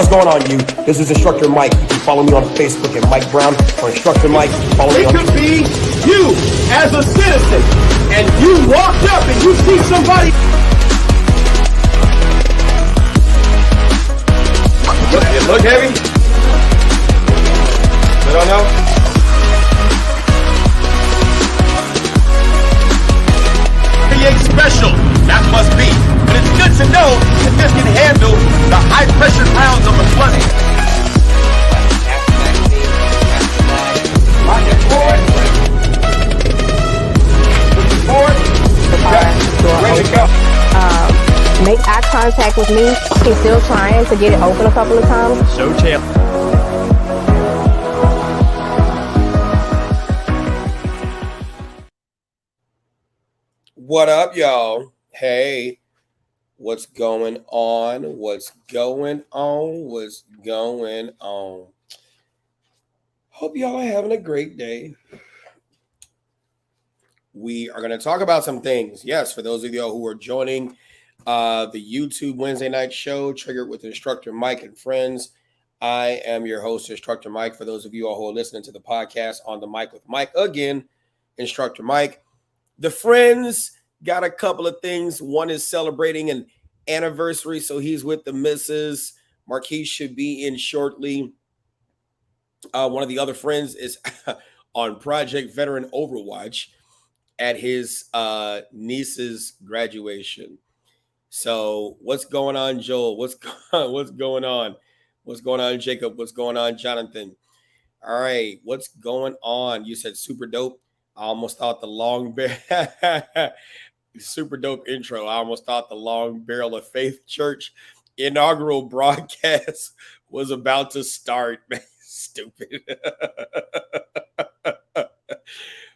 What's going on, you? This is Instructor Mike. You can follow me on Facebook at Mike Brown or Instructor Mike. Follow me on. It could be you as a citizen, and you walked up and you see somebody. It look heavy? I don't know. Special, that must be. But it's good to know that this can handle the high pressure rounds of the flooding. Ready to go. Make eye contact with me. He's still trying to get it open a couple of times. So chill. What up, y'all? Hey, what's going on? What's going on? What's going on? Hope y'all are having a great day. We are going to talk about some things. Yes, for those of y'all who are joining the YouTube Wednesday night show, Triggered with Instructor Mike and Friends. I am your host, Instructor Mike. For those of you all who are listening to the podcast on the Mic with Mike, again, Instructor Mike. The Friends got a couple of things. One is celebrating an anniversary, so he's with the missus. Marquise should be in shortly. One of the other friends is on Project Veteran Overwatch at his niece's graduation. So what's going on, Joel? What's going on? What's going on, Jacob? What's going on, Jonathan? All right, what's going on? You said super dope. I almost thought the long super dope intro. I almost thought the Long Barrel of Faith Church inaugural broadcast was about to start. Man, stupid.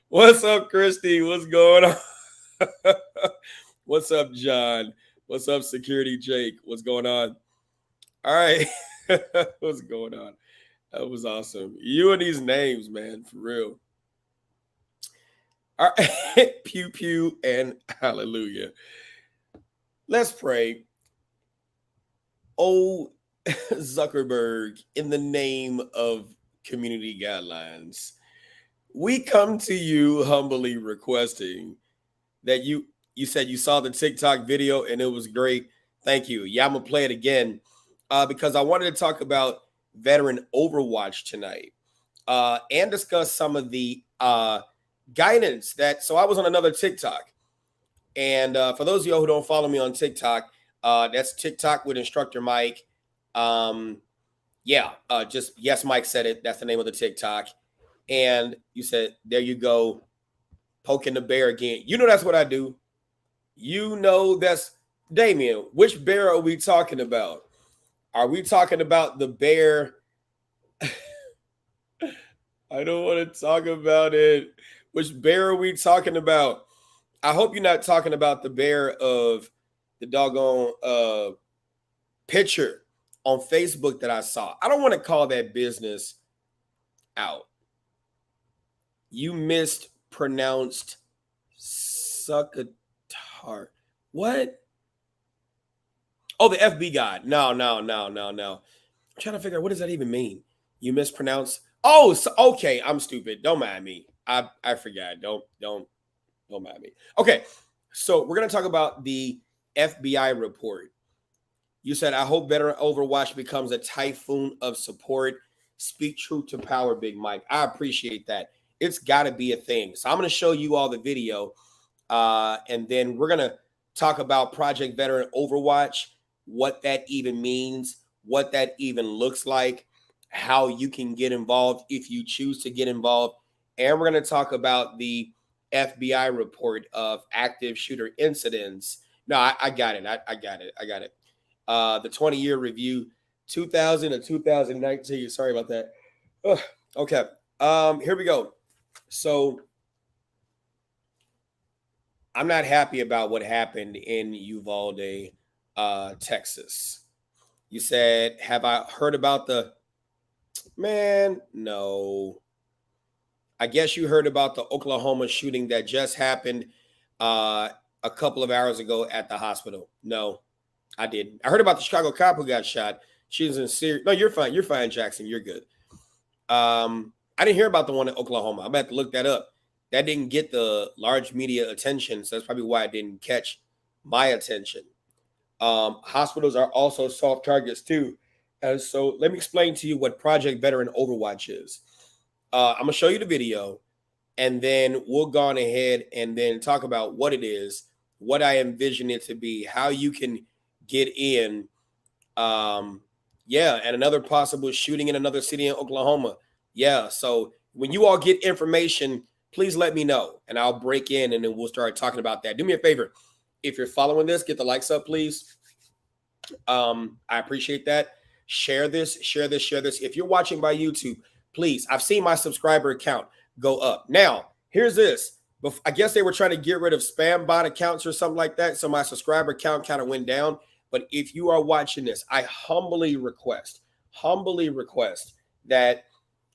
What's up, Christy? What's going on? What's up, John? What's up, Security Jake? What's going on? All right. What's going on? That was awesome. You and these names, man, for real. All right. Pew, pew, and hallelujah. Let's pray. Oh, Zuckerberg, in the name of community guidelines, we come to you humbly requesting that you said you saw the TikTok video and it was great. Thank you. Yeah, I'm going to play it again because I wanted to talk about Veteran Overwatch tonight and discuss some of the guidance so I was on another TikTok. And for those of y'all who don't follow me on TikTok, that's TikTok with Instructor Mike. Just yes, Mike said it. That's the name of the TikTok. And you said, there you go, poking the bear again. You know that's what I do. You know that's Damien. Which bear are we talking about? Are we talking about the bear? I don't want to talk about it. Which bear are we talking about? I hope you're not talking about the bear of the doggone picture on Facebook that I saw. I don't want to call that business out. You mispronounced Succotar. What? Oh, the FB guy. No. I'm trying to figure out, what does that even mean? You mispronounced. Oh, so, okay. I'm stupid. Don't mind me. I forgot. Don't mind me. Okay. So we're going to talk about the FBI report. You said, I hope Veteran Overwatch becomes a typhoon of support. Speak truth to power, Big Mike. I appreciate that. It's got to be a thing. So I'm going to show you all the video. And then we're going to talk about Project Veteran Overwatch, what that even means, what that even looks like, how you can get involved if you choose to get involved. And we're going to talk about the FBI report of active shooter incidents. No, I got it. I got it. The 20-year review, 2000 to 2019. Sorry about that. Ugh. Okay. Here we go. So I'm not happy about what happened in Uvalde, Texas. You said, have I heard about the man? No. I guess you heard about the Oklahoma shooting that just happened a couple of hours ago at the hospital. No, I didn't. I heard about the Chicago cop who got shot. She's in Syria. No, you're fine. You're fine, Jackson. You're good. I didn't hear about the one in Oklahoma. I'm about to look that up. That didn't get the large media attention, so that's probably why it didn't catch my attention. Hospitals are also soft targets too. And so let me explain to you what Project Veteran Overwatch is. I'm gonna show you the video, and then we'll go on ahead and then talk about what it is, what I envision it to be, how you can get in. And another possible shooting in another city in Oklahoma. Yeah, so when you all get information, please let me know, and I'll break in, and then we'll start talking about that. Do me a favor. If you're following this, get the likes up, please. I appreciate that. Share this. If you're watching by YouTube, please. I've seen my subscriber count go up. Now, here's this. I guess they were trying to get rid of spam bot accounts or something like that, so my subscriber count kind of went down. But if you are watching this, I humbly request that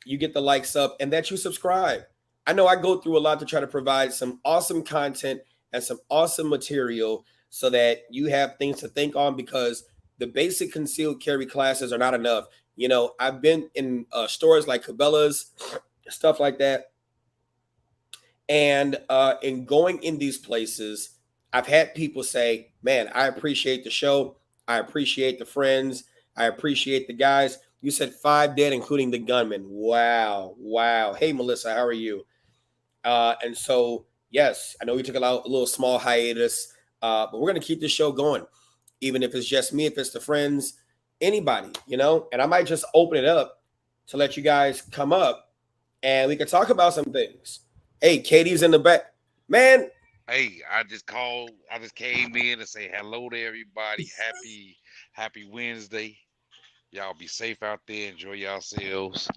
you get the likes up and that you subscribe. I know I go through a lot to try to provide some awesome content and some awesome material so that you have things to think on, because the basic concealed carry classes are not enough. You know, I've been in stores like Cabela's, stuff like that. And in going in these places, I've had people say, man, I appreciate the show. I appreciate the friends. I appreciate the guys. You said 5 dead, including the gunman. Wow. Hey, Melissa, how are you? And so, yes, I know we took a little small hiatus, but we're going to keep this show going, even if it's just me, if it's the friends, anybody, you know, and I might just open it up to let you guys come up and we can talk about some things. Hey, Katie's in the back. Man. Hey, I just came in and say hello to everybody. Happy Wednesday. Y'all be safe out there. Enjoy yourselves.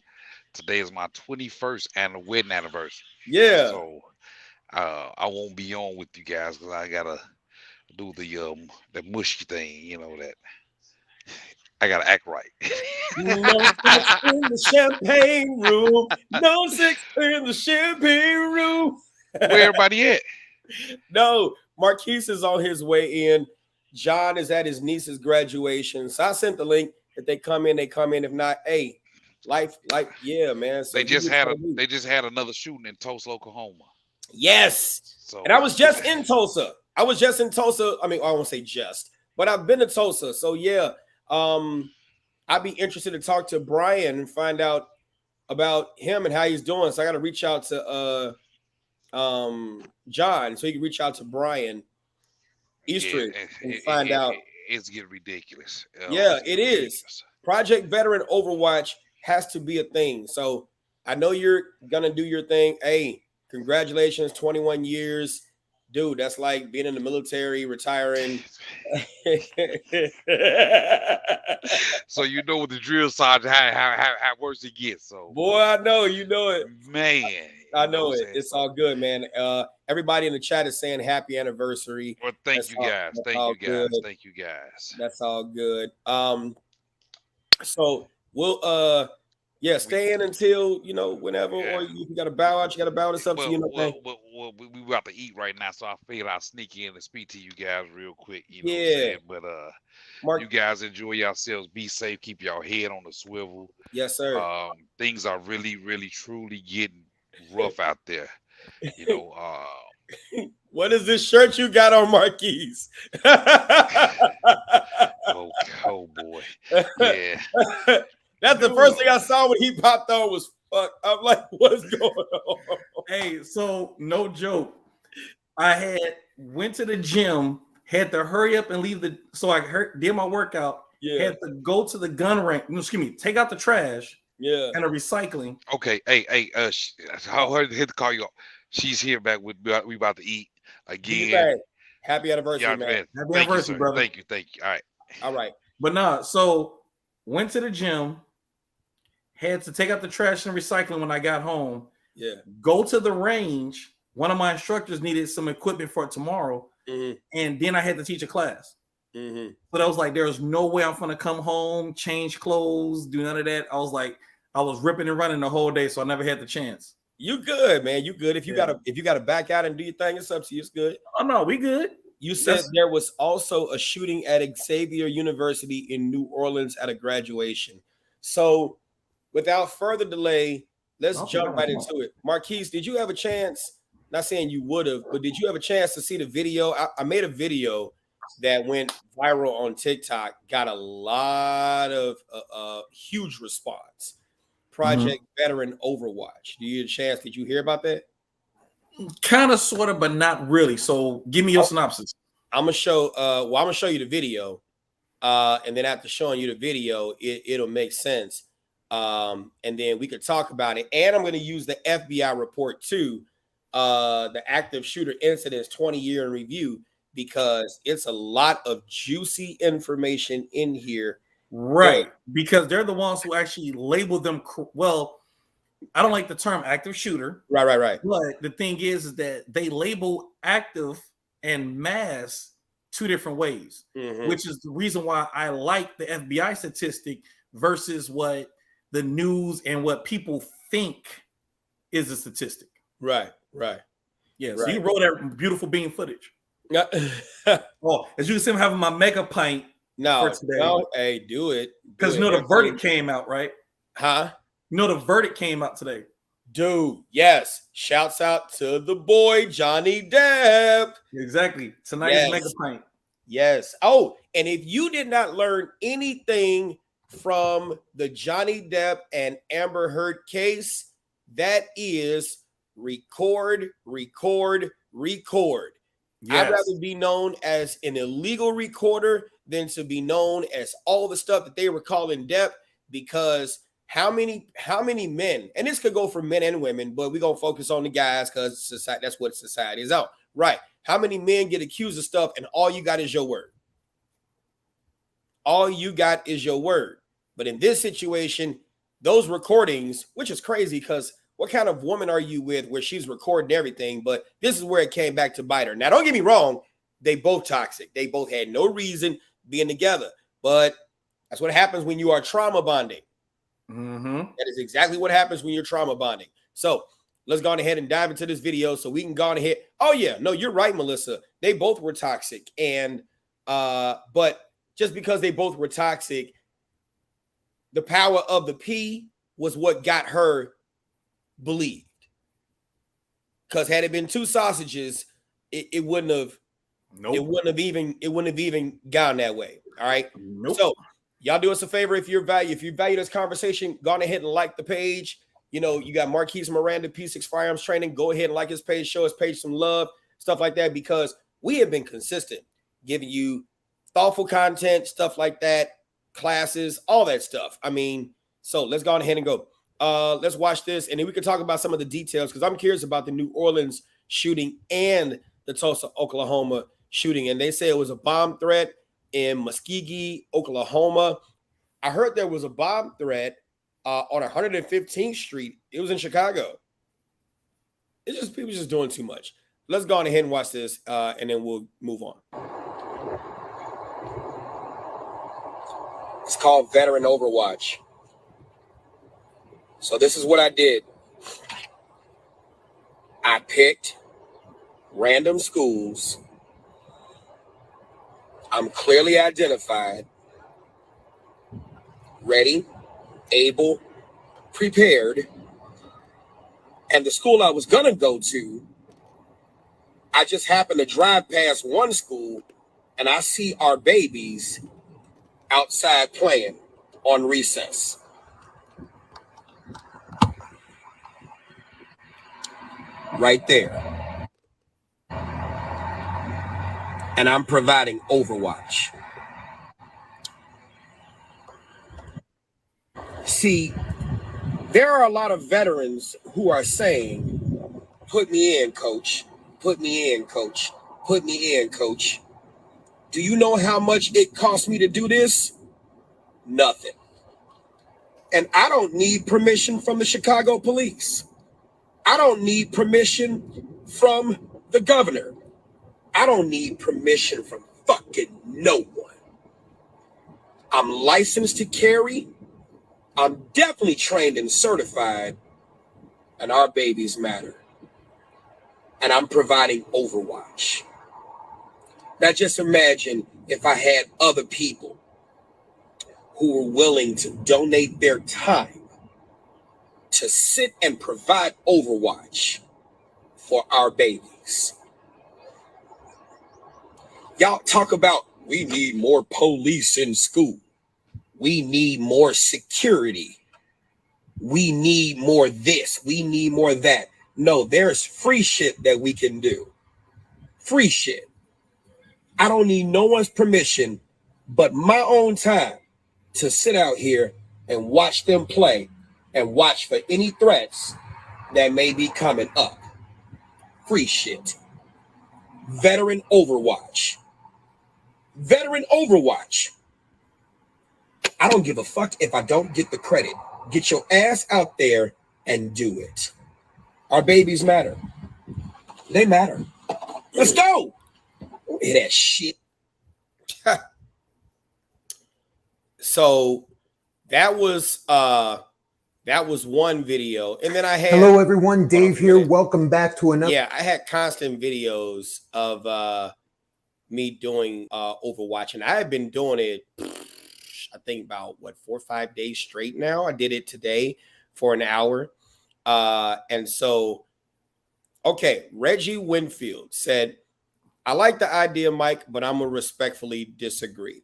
Today is my 21st wedding anniversary. Yeah. So I won't be on with you guys because I gotta do the mushy thing, you know, that I gotta act right. No sex in the champagne room. No sex in the champagne room. Where everybody at? No, Marquise is on his way in. John is at his niece's graduation. So I sent the link. If they come in, they come in. If not, hey, life, yeah, man. So they just had another shooting in Tulsa, Oklahoma. Yes. So, and I was just in Tulsa. I mean, I won't say just, but I've been to Tulsa. So yeah, I'd be interested to talk to Brian and find out about him and how he's doing. So I got to reach out to John, so he can reach out to Brian Eastridge and find out. It's getting ridiculous. Yeah, it is. Project Veteran Overwatch has to be a thing. So I know you're gonna do your thing. Hey, congratulations, 21 years. Dude, that's like being in the military, retiring. So you know what the drill sergeant how worse it gets. So boy, I know, you know it. Man. I know it. It's all good, man. Everybody in the chat is saying happy anniversary. Well, thank you guys. Thank you guys. That's all good. So we'll stay in until whenever, or you got to bow out. You got to bow this up to you. We about to eat right now, so I figured I'll sneak in and speak to you guys real quick. You know what I'm saying? But Mark, you guys enjoy yourselves. Be safe. Keep your head on the swivel. Yes, sir. Things are really, really, truly getting rough out there. You know. What is this shirt you got on, Marquise? oh boy. Yeah. That's the first thing I saw when he popped on was fuck. I'm like, what's going on? Hey, so no joke. I went to the gym, had to hurry up and leave so I did my workout. Yeah. Had to go to the gun range. Take out the trash. Yeah. And the recycling. Okay. Hey, I had to call you up. She's here back with we about to eat again. Happy anniversary, man. Happy anniversary, brother. Thank you. All right. But so went to the gym, had to take out the trash and recycling when I got home. Yeah. Go to the range. One of my instructors needed some equipment for tomorrow. Mm-hmm. And then I had to teach a class. Mm-hmm. But I was like, there's no way I'm gonna come home, change clothes, do none of that. I was ripping and running the whole day, so I never had the chance. You good, man. You good. If you gotta back out and do your thing, it's up to you. It's good. Oh no, we good. You said there was also a shooting at Xavier University in New Orleans at a graduation. So, without further delay, let's jump right into it. Marquise, did you have a chance? Not saying you would have, but did you have a chance to see the video? I made a video that went viral on TikTok, got a lot of huge response. Project Veteran Overwatch. Do you get a chance? Did you hear about that? Kind of, sort of, but not really. So give me your synopsis. I'm gonna show. I'm gonna show you the video, and then after showing you the video, it'll make sense. And then we could talk about it. And I'm gonna use the FBI report too, the active shooter incidents 20-year in review, because it's a lot of juicy information in here. Right, because they're the ones who actually label them. Well, I don't like the term active shooter. Right. But the thing is that they label active and mass two different ways, which is the reason why I like the FBI statistic versus what the news and what people think is a statistic. Right. Yeah, so you roll that beautiful beam footage. Oh, as you can see, I'm having my mega pint for today. No, hey, do it. Because the verdict came out, right? Huh? The verdict came out today. Dude, yes. Shouts out to the boy, Johnny Depp. Exactly. Tonight's mega pint. Yes. Oh, and if you did not learn anything from the Johnny Depp and Amber Heard case, that is record. Yes. I'd rather be known as an illegal recorder than to be known as all the stuff that they were calling Depp, because how many men, and this could go for men and women, but we're going to focus on the guys because society, that's what society is out. Right. How many men get accused of stuff and all you got is your word? All you got is your word. But in this situation, those recordings, which is crazy because what kind of woman are you with where she's recording everything? But this is where it came back to bite her. Now, don't get me wrong. They both toxic. They both had no reason being together. But that's what happens when you are trauma bonding. That is exactly what happens when you're trauma bonding. So let's go on ahead and dive into this video so we can go on ahead. Oh, yeah. No, you're right, Melissa. They both were toxic. And but just because they both were toxic, the power of the P was what got her believed. Because had it been two sausages, it wouldn't have. Nope. It wouldn't have even gone that way. All right. Nope. So y'all do us a favor. If you value this conversation, go on ahead and like the page. You know, you got Marquise Miranda, P6 Firearms Training. Go ahead and like his page, show his page some love, stuff like that, because we have been consistent giving you thoughtful content, stuff like that, classes, all that stuff. I mean, so let's go on ahead and go. Let's watch this, and then we can talk about some of the details, because I'm curious about the New Orleans shooting and the Tulsa, Oklahoma shooting. And they say it was a bomb threat in Muskogee, Oklahoma. I heard there was a bomb threat on 115th Street. It was in Chicago. It's just people just doing too much. Let's go on ahead and watch this, and then we'll move on. It's called Veteran Overwatch. So this is what I did. I picked random schools. I'm clearly identified, ready, able, prepared. And the school I was going to go to, I just happened to drive past one school and I see our babies outside playing on recess. Right there. And I'm providing Overwatch. See, there are a lot of veterans who are saying, put me in, coach. Put me in, coach. Put me in, coach. Do you know how much it cost me to do this? Nothing. And I don't need permission from the Chicago police. I don't need permission from the governor. I don't need permission from fucking no one. I'm licensed to carry. I'm definitely trained and certified. And our babies matter. And I'm providing Overwatch. Now just imagine if I had other people who were willing to donate their time to sit and provide Overwatch for our babies. Y'all talk about we need more police in school. We need more security. We need more this. We need more that. No, there's free shit that we can do. Free shit. I don't need no one's permission but my own time to sit out here and watch them play and watch for any threats that may be coming up. Free shit. Veteran Overwatch. Veteran Overwatch. I don't give a fuck if I don't get the credit. Get your ass out there and do it. Our babies matter. They matter. Let's go. Don't hear that shit. So that was one video, and then I had hello everyone, Dave here. Welcome back to another. Yeah, I had constant videos of me doing Overwatch, and I had been doing it I think about 4 or 5 days straight now. I did it today for an hour. And so, okay, Reggie Winfield said, I like the idea, Mike, but I'm going to respectfully disagree.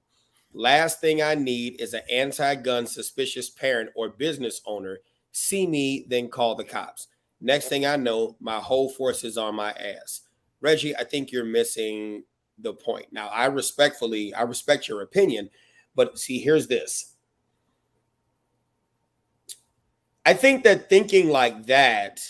Last thing I need is an anti-gun suspicious parent or business owner see me, then call the cops. Next thing I know, my whole force is on my ass. Reggie, I think you're missing the point. Now, I respect your opinion, but see, here's this. I think that thinking like that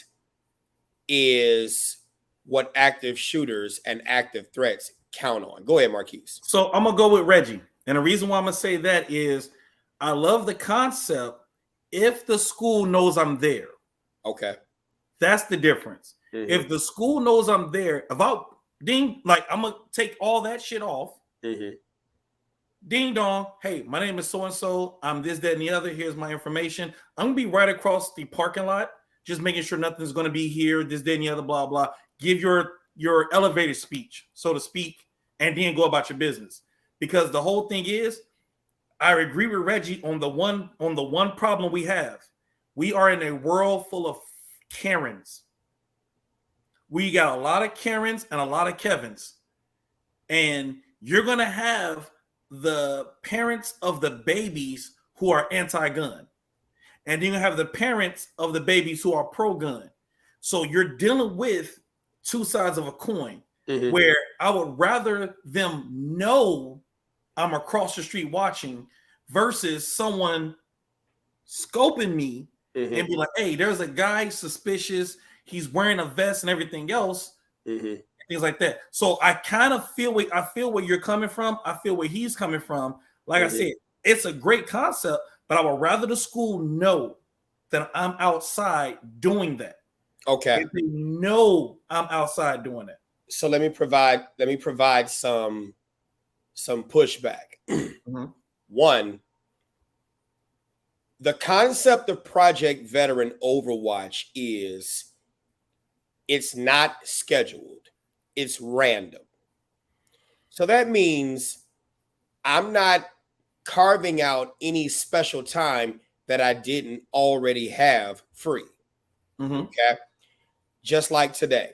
is what active shooters and active threats count on. Go ahead, Marquise. So I'm going to go with Reggie. And the reason why I'm going to say that is I love the concept if the school knows I'm there. Okay. That's the difference. Mm-hmm. If the school knows I'm there, I'm going to take all that shit off. Mm-hmm. Ding dong. Hey, my name is so-and-so. I'm this, that, and the other. Here's my information. I'm going to be right across the parking lot, just making sure nothing's going to be here, this, that, and the other, blah, blah. Give your elevator speech, so to speak, and then go about your business. Because the whole thing is, I agree with Reggie on the one problem we have. We are in a world full of Karens. We got a lot of Karens and a lot of Kevins. And you're going to have the parents of the babies who are anti-gun. And then you have the parents of the babies who are pro-gun. So you're dealing with two sides of a coin, mm-hmm. where I would rather them know I'm across the street watching versus someone scoping me, mm-hmm. and be like, hey, there's a guy suspicious. He's wearing a vest and everything else. Mm-hmm. Things like that. So I kind of feel where you're coming from. I feel where he's coming from. Like mm-hmm. I said, it's a great concept, but I would rather the school know that I'm outside doing that. Okay. If they know I'm outside doing that. So let me provide some pushback. Mm-hmm. One, the concept of Project Veteran Overwatch is it's not scheduled. It's random. So that means I'm not carving out any special time that I didn't already have free. Mm-hmm. Okay. Just like today.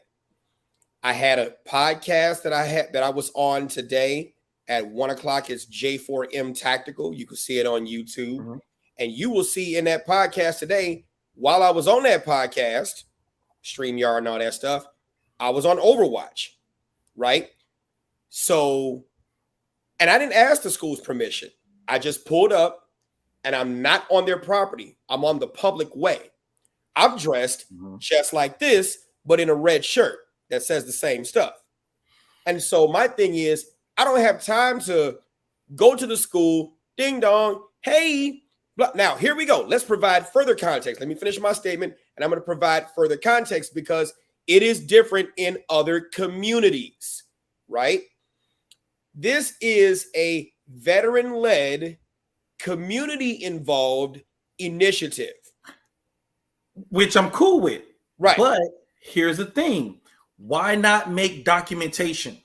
I had a podcast that I was on today at 1:00. It's J4M Tactical. You can see it on YouTube. Mm-hmm. And you will see in that podcast today, while I was on that podcast, StreamYard and all that stuff, I was on Overwatch, right? So, and I didn't ask the school's permission. I just pulled up and I'm not on their property. I'm on the public way. I'm dressed mm-hmm. just like this, but in a red shirt that says the same stuff. And so my thing is, I don't have time to go to the school, ding dong, hey. Now, here we go. Let's provide further context. Let me finish my statement, and I'm going to provide further context because it is different in other communities, right? This is a veteran-led, community-involved initiative. Which I'm cool with. Right. But here's the thing. Why not make documentation?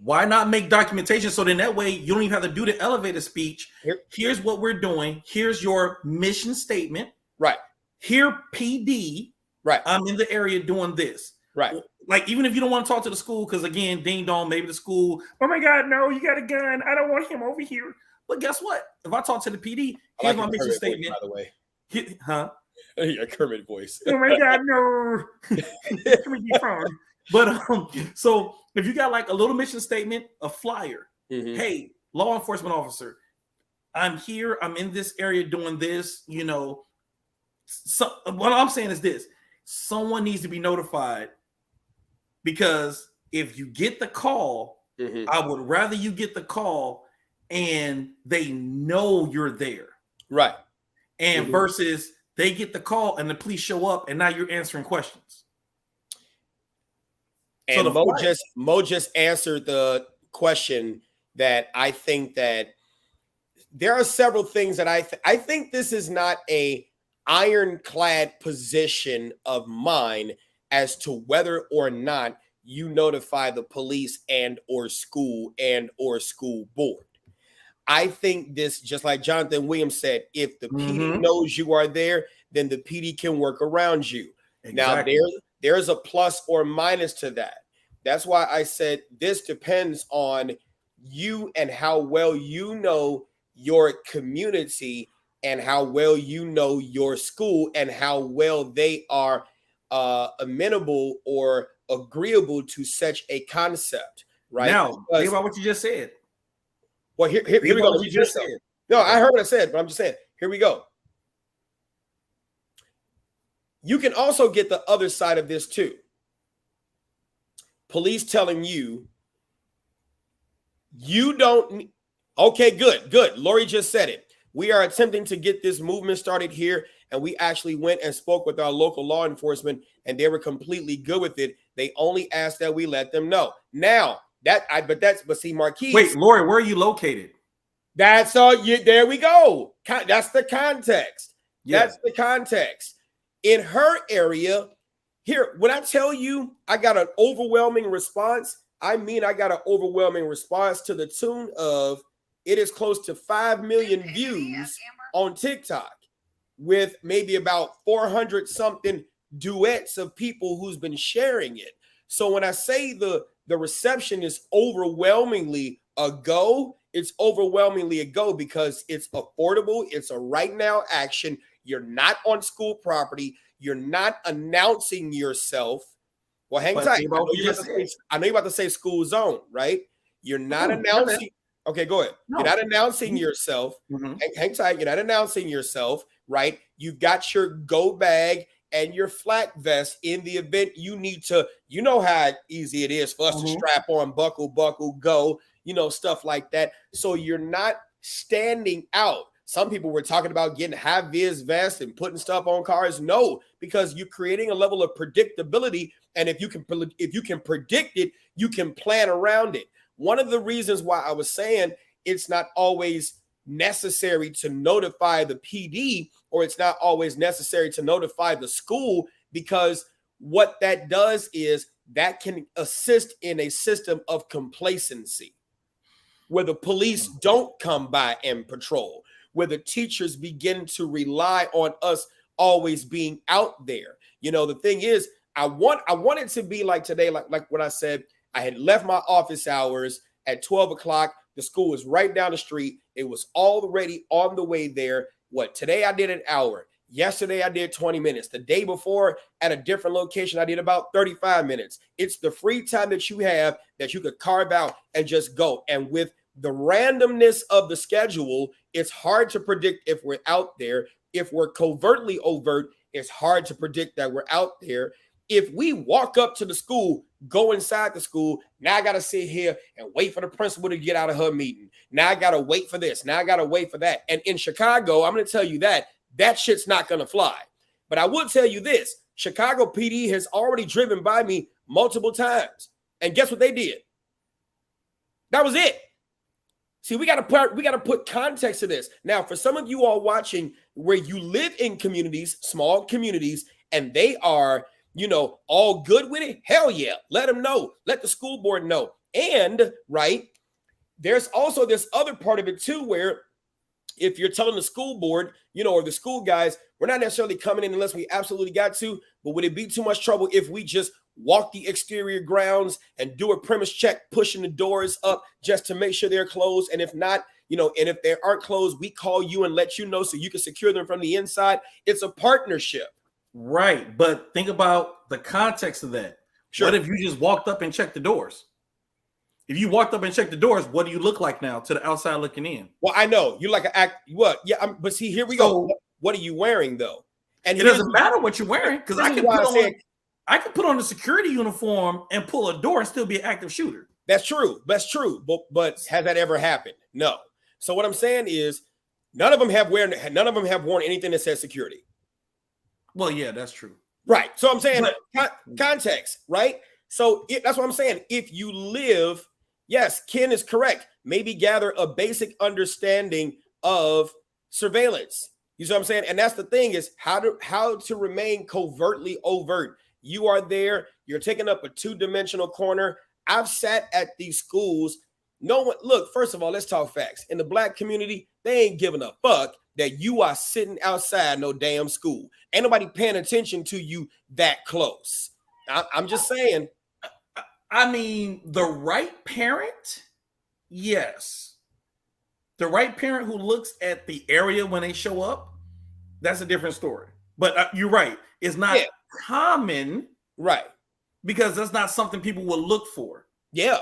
Why not make documentation so then that way you don't even have to do the elevator speech? Here's what we're doing. Here's your mission statement. Right. Here, PD. Right. I'm in the area doing this. Right. Like, even if you don't want to talk to the school, because again, ding dong, maybe the school, oh my God, no, you got a gun. I don't want him over here. But guess what? If I talk to the PD, here's my mission statement. By the way. Huh? A Kermit voice. Oh my God, no. But so if you got like a little mission statement, a flyer, hey, law enforcement officer, I'm here, I'm in this area doing this, you know. So what I'm saying is this: someone needs to be notified, because if you get the call, I would rather you get the call and they know you're there. Right. And versus they get the call and the police show up and now you're answering questions. And so Mo just answered the question that I think that there are several things that I think this is not a ironclad position of mine as to whether or not you notify the police and or school board. I think this, just like Jonathan Williams said, if the PD knows you are there, then the PD can work around you. Exactly. Now, there's a plus or minus to that. That's why I said this depends on you and how well you know your community and how well you know your school and how well they are amenable or agreeable to such a concept, right? Now, think about what you just said. Well, here we go. What you just said. No, I heard what I said, but I'm just saying, here we go. You can also get the other side of this too. Police telling you don't. Okay, good. Lori just said it. We are attempting to get this movement started here, and we actually went and spoke with our local law enforcement, and they were completely good with it. They only asked that we let them know. Now but see, Marquise. Wait, Lori, where are you located? That's there we go. That's the context. Yeah. That's the context. In her area, here, when I tell you I got an overwhelming response, I mean I got an overwhelming response to the tune of it is close to 5 million views on TikTok with maybe about 400 something duets of people who's been sharing it. So when I say the reception is overwhelmingly a go, it's overwhelmingly a go because it's affordable. It's a right now action. You're not on school property. You're not announcing yourself. Well, hang tight. I know you're about to say school zone, right? You're not announcing. Okay, go ahead. No. You're not announcing yourself. Hang tight. You're not announcing yourself, right? You've got your go bag and your flak vest in the event you need to. You know how easy it is for us to strap on, buckle, go, stuff like that. So you're not standing out. Some people were talking about getting high-vis vests and putting stuff on cars. No, because you're creating a level of predictability. And if you can predict it, you can plan around it. One of the reasons why I was saying it's not always necessary to notify the PD or it's not always necessary to notify the school, because what that does is that can assist in a system of complacency where the police don't come by and patrol, where the teachers begin to rely on us always being out there. The thing is, I want it to be like today, like what I said. I had left my office hours at 12 o'clock. The school was right down the street. It was already on the way there. Today I did an hour. Yesterday I did 20 minutes. The day before at a different location, I did about 35 minutes. It's the free time that you have that you could carve out and just go. And with the randomness of the schedule, it's hard to predict if we're out there. If we're covertly overt, it's hard to predict that we're out there. If we walk up to the school, go inside the school, now I got to sit here and wait for the principal to get out of her meeting. Now I got to wait for this. Now I got to wait for that. And in Chicago, I'm going to tell you that shit's not going to fly. But I will tell you this. Chicago PD has already driven by me multiple times. And guess what they did? That was it. See, we got to put context to this. Now, for some of you all watching where you live in communities, small communities, and they are, all good with it, hell yeah. Let them know. Let the school board know. And right, there's also this other part of it too, where if you're telling the school board, or the school guys, we're not necessarily coming in unless we absolutely got to, but would it be too much trouble if we just walk the exterior grounds and do a premise check, pushing the doors up just to make sure they're closed? And if not, and if they aren't closed, we call you and let you know so you can secure them from the inside. It's a partnership. Right. But think about the context of that. Sure. What if you just walked up and checked the doors? If you walked up and checked the doors, what do you look like now to the outside looking in? Well, I know you like an act. What? Yeah, but see, here we go. What are you wearing though? And it doesn't matter what you're wearing, because I can put on the security uniform and pull a door and still be an active shooter. That's true. That's true. But has that ever happened? No. So what I'm saying is, none of them have worn anything that says security. Well, yeah, that's true. Right. So I'm saying context, right? So that's what I'm saying. If you live, yes, Ken is correct. Maybe gather a basic understanding of surveillance. You see what I'm saying? And that's the thing, is how to remain covertly overt. You are there. You're taking up a two-dimensional corner. I've sat at these schools. No one, look, first of all, let's talk facts. In the Black community, they ain't giving a fuck that you are sitting outside no damn school. Ain't nobody paying attention to you that close. I'm just saying. I mean, the right parent, yes. The right parent who looks at the area when they show up, that's a different story. But you're right. It's not common. Right. Because that's not something people will look for. Yeah.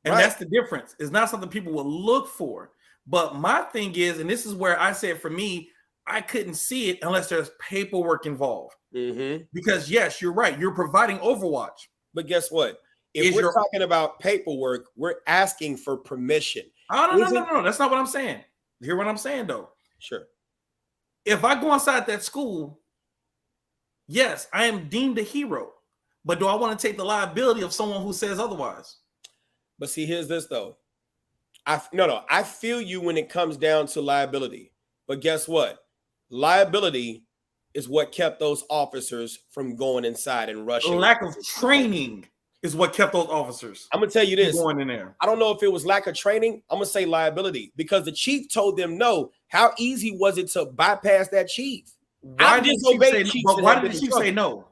And that's the difference. It's not something people will look for. But my thing is, and this is where I said for me, I couldn't see it unless there's paperwork involved. Mm-hmm. Because yes, you're right. You're providing Overwatch. But guess what? If we're talking about paperwork, we're asking for permission. Oh, no. That's not what I'm saying. Hear what I'm saying, though? Sure. If I go inside that school, yes, I am deemed a hero. But do I want to take the liability of someone who says otherwise? But see, here's this, though. I feel you when it comes down to liability. But guess what? Liability is what kept those officers from going inside and rushing. Lack of training is what kept those officers. I'm going to tell you this. Going in there. I don't know if it was lack of training. I'm going to say liability, because the chief told them no. How easy was it to bypass that chief? Why did the chief say no?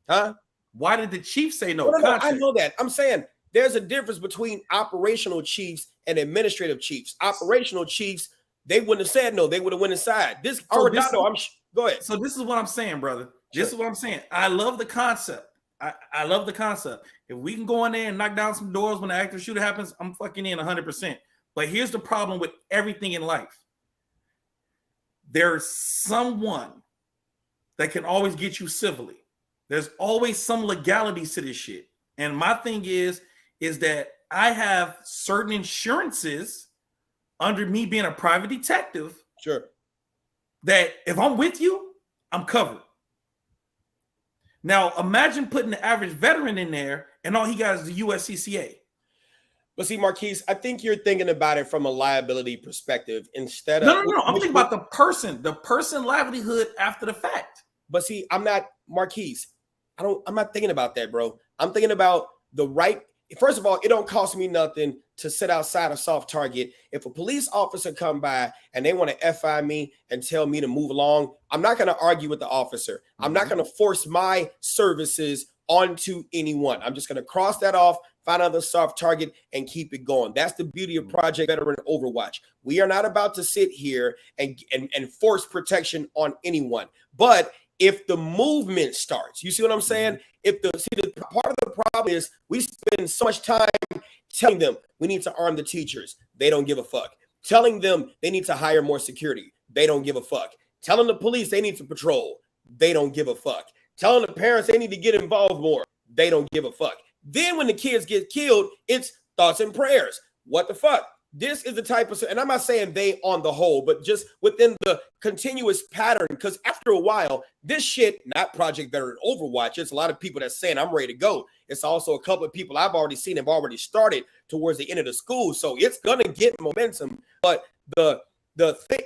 Huh? Why did the chief say no? No, I know that. I'm saying there's a difference between operational chiefs and administrative chiefs. Operational chiefs, they wouldn't have said no. They would have went inside. Go ahead. So this is what I'm saying, brother. This is what I'm saying. I love the concept. I love the concept. If we can go in there and knock down some doors when the active shooter happens, I'm fucking in 100%. But here's the problem with everything in life. There's someone that can always get you civilly. There's always some legalities to this shit. And my thing is that I have certain insurances under me being a private detective. Sure. That if I'm with you, I'm covered. Now, imagine putting the average veteran in there and all he got is the USCCA. But see, Marquise, I think you're thinking about it from a liability perspective instead of... No. I'm thinking about the person livelihood after the fact. But see, I'm not, Marquise, I'm not thinking about that, bro. I'm thinking about the right... First of all, it don't cost me nothing to sit outside a soft target. If a police officer come by and they want to FI me and tell me to move along, I'm not going to argue with the officer. I'm not going to force my services onto anyone. I'm just going to cross that off, find another soft target, and keep it going. That's the beauty of Project Veteran Overwatch. We are not about to sit here and force protection on anyone. But if the movement starts, you see what I'm saying? The part of the problem is we spend so much time telling them we need to arm the teachers. They don't give a fuck. Telling them they need to hire more security. They don't give a fuck. Telling the police they need to patrol. They don't give a fuck. Telling the parents they need to get involved more. They don't give a fuck. Then when the kids get killed, it's thoughts and prayers. What the fuck? This is the type of, and I'm not saying they on the whole, but just within the continuous pattern, because after a while, this shit, not Project Veteran Overwatch, it's a lot of people that's saying I'm ready to go. It's also a couple of people I've already seen have already started towards the end of the school. So it's going to get momentum. But the thing,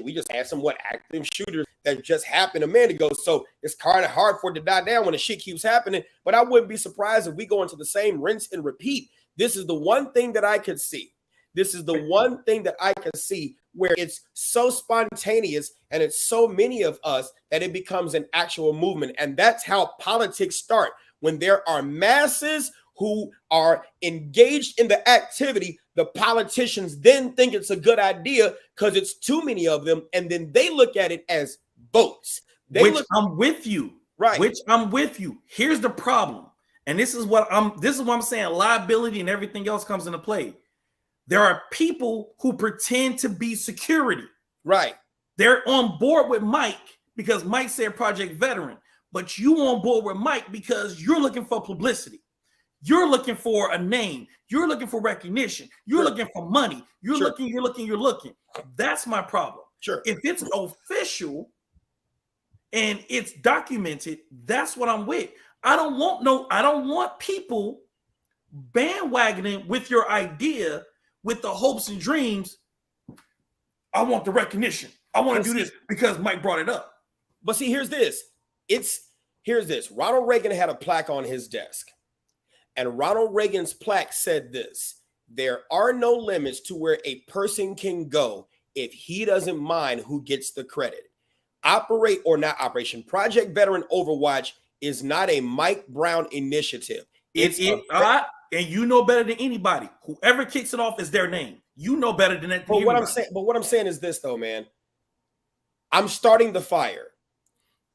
we just had some active shooters that just happened a minute ago. So it's kind of hard for it to die down when the shit keeps happening. But I wouldn't be surprised if we go into the same rinse and repeat. This is the one thing that I could see. This is the one thing that I can see where it's so spontaneous and it's so many of us that it becomes an actual movement. And that's how politics start. When there are masses who are engaged in the activity, the politicians then think it's a good idea because it's too many of them. And then they look at it as votes. I'm with you. Right. Which I'm with you. Here's the problem. And this is what I'm saying. Liability and everything else comes into play. There are people who pretend to be security. Right. They're on board with Mike because Mike said Project Veteran, but you on board with Mike because you're looking for publicity. You're looking for a name. You're looking for recognition. You're looking for money. You're looking. That's my problem. Sure. If it's official and it's documented, that's what I'm with. I don't want people bandwagoning with your idea with the hopes and dreams. I want the recognition. I want to do this because Mike brought it up. But see, here's this. Ronald Reagan had a plaque on his desk. And Ronald Reagan's plaque said this: there are no limits to where a person can go if he doesn't mind who gets the credit. Project Veteran Overwatch is not a Mike Brown initiative. And you know better than anybody. Whoever kicks it off is their name. You know better than that. But what I'm saying is this, though, man. I'm starting the fire.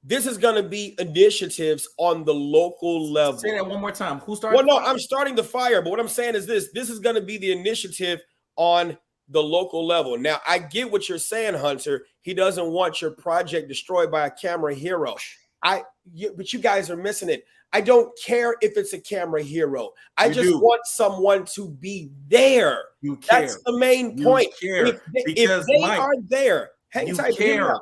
This is going to be initiatives on the local level. Say that one more time. Who started? Well, no, I'm starting the fire. But what I'm saying is this. This is going to be the initiative on the local level. Now, I get what you're saying, Hunter. He doesn't want your project destroyed by a camera hero. But you guys are missing it. I don't care if it's a camera hero. I just want someone to be there. You care. That's the main point. If they are there,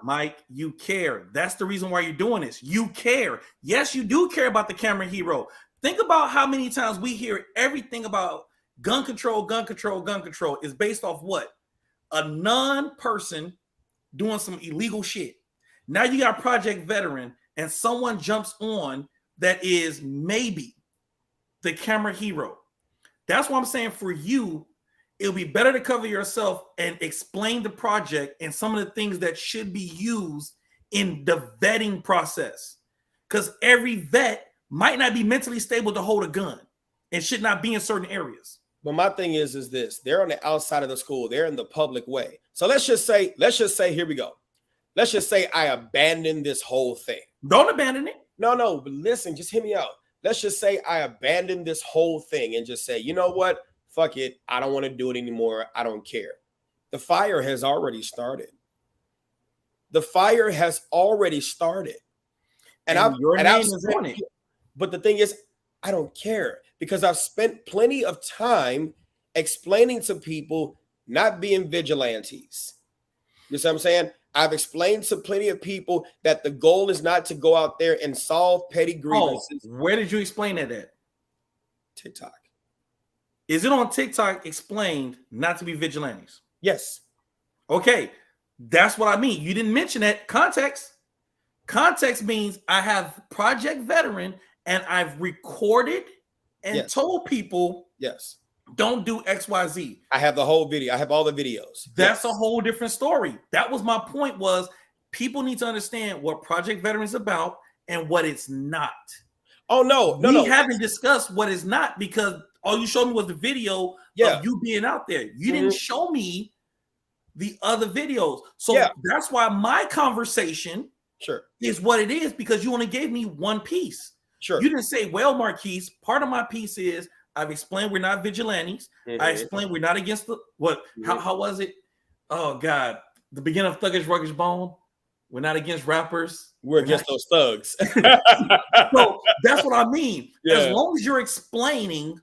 Mike. You care. That's the reason why you're doing this. You care. Yes, you do care about the camera hero. Think about how many times we hear everything about gun control is based off what? A non-person doing some illegal shit. Now you got Project Veteran and someone jumps on that is maybe the camera hero. That's why I'm saying for you, it'll be better to cover yourself and explain the project and some of the things that should be used in the vetting process. Because every vet might not be mentally stable to hold a gun and should not be in certain areas. But my thing is this: they're on the outside of the school, they're in the public way. So let's just say, here we go. Let's just say I abandon this whole thing. Don't abandon it. No, but listen, just hear me out. Let's just say I abandon this whole thing and just say, you know what? Fuck it. I don't want to do it anymore. I don't care. The fire has already started. The fire has already started. And your name is on it. But the thing is, I don't care because I've spent plenty of time explaining to people not being vigilantes. You see what I'm saying? I've explained to plenty of people that the goal is not to go out there and solve petty grievances. Where did you explain that at? TikTok. Is it on TikTok explained not to be vigilantes? Yes. Okay. That's what I mean. You didn't mention that. Context. Context means I have Project Veteran and I've recorded and told people, don't do XYZ. I have the whole video. I have all the videos. That's a whole different story. That was my point, was people need to understand what Project Veteran is about and what it's not. Oh, no. We haven't discussed what it's not because all you showed me was the video of you being out there. You didn't show me the other videos. So that's why my conversation is what it is, because you only gave me one piece. You didn't say, well, Marquise, part of my piece is I've explained we're not vigilantes. I explained we're not against the what? How was it? Oh God, the beginning of Thuggish Ruggish Bone. We're not against rappers. We're against those thugs. So that's what I mean. As long as you're explaining,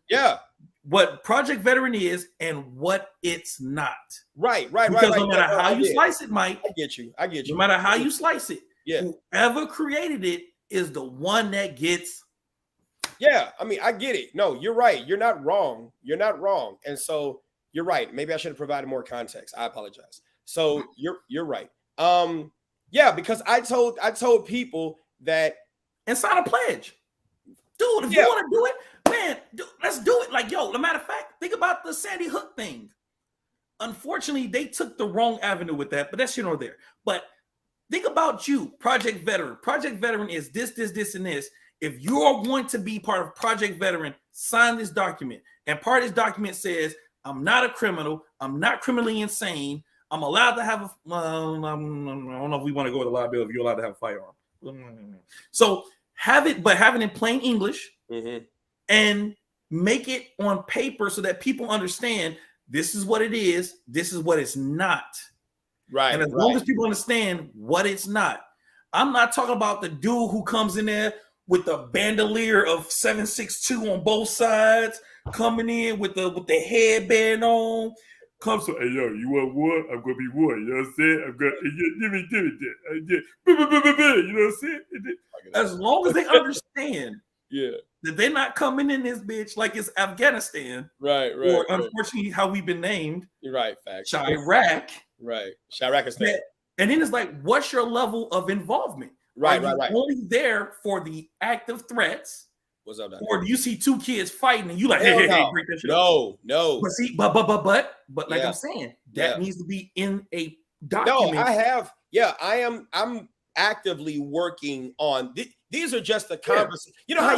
what Project Veteran is and what it's not. Right. Because no matter how you slice it, Mike. I get you. No matter how you slice it, whoever created it is the one that gets. Yeah, I mean, I get it. No, you're right. You're not wrong. And so you're right. Maybe I should have provided more context. I apologize. So you're right. Because I told people that, and sign a pledge. Dude, if you want to do it, man, let's do it. Like, yo, no matter of fact, think about the Sandy Hook thing. Unfortunately, they took the wrong avenue with that, but that's here nor there. But think about you, Project Veteran. Project Veteran is this, and this. If you are going to be part of Project Veteran, sign this document. And part of this document says, I'm not a criminal. I'm not criminally insane. I'm allowed to have I don't know if we want to go with the liability if you're allowed to have a firearm. So have it in plain English and make it on paper so that people understand this is what it is. This is what it's not. Right. And as long as people understand what it's not, I'm not talking about the dude who comes in there with the bandolier of 7.62 on both sides, coming in with the headband on. Comes to, hey, yo, you want war? I'm gonna be war. You know what I'm saying? I'm gonna give me that. You know what I'm saying? As long as they understand, that they're not coming in this bitch like it's Afghanistan, right? Or unfortunately, how we've been named, right? Fact. Iraq, right? Iraqistan. And then it's like, what's your level of involvement? Right. Only there for the active threats. What's up, or do you see two kids fighting and you like, hey, break that shit up? No. But see, but like I'm saying, that needs to be in a document. No, I'm actively working on these are just the conversation. You know how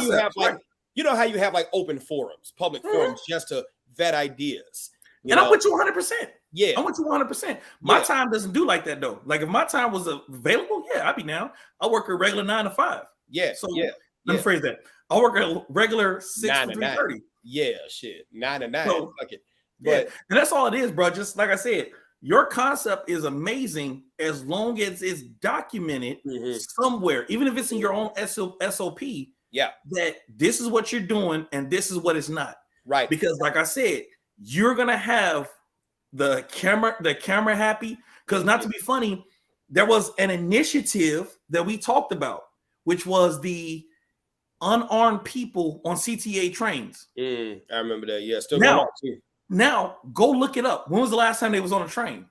you have like open forums, public forums, just to vet ideas. I'm with you 100%. Yeah, I'm with you 100%. My time doesn't do like that though. Like if my time was available, I'd be down. I work a regular 9 to 5. Yeah. So let me phrase that. I work a regular 6 to 3:30. Yeah, shit. 9 to 9. So, fuck it. But and that's all it is, bro. Just like I said, your concept is amazing as long as it's documented somewhere, even if it's in your own SOP. Yeah. That this is what you're doing and this is what it's not. Right. Because like I said, you're gonna have the camera happy. Because not to be funny, there was an initiative that we talked about, which was the unarmed people on CTA trains. I remember that. Yeah, still now go look it up. When was the last time they was on a train?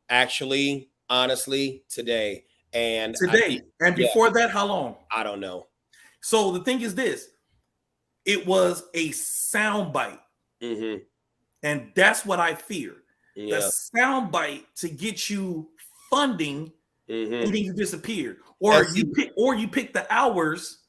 Actually, honestly, today. And before that, how long? I don't know. So the thing is this: it was a soundbite, and that's what I fear. The soundbite to get you funding, and then you disappeared. Or you pick the hours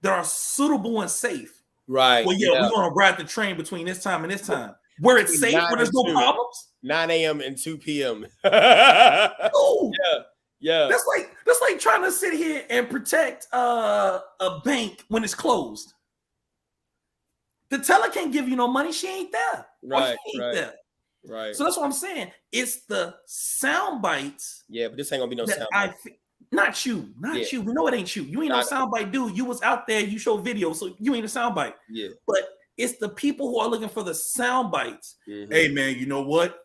that are suitable and safe. Right. Well, we're gonna ride the train between this time and this time, where it's safe, where there's no problems. 9 a.m. and 2 p.m. Oh, yeah. That's like trying to sit here and protect a bank when it's closed. The teller can't give you no money; she ain't there. Right. So that's what I'm saying. It's the sound bites. Yeah, but this ain't gonna be no sound bite. Not you. We know it ain't you. You ain't no soundbite dude. You was out there, you show video, so you ain't a soundbite. Yeah. But it's the people who are looking for the sound bites. Hey man, you know what?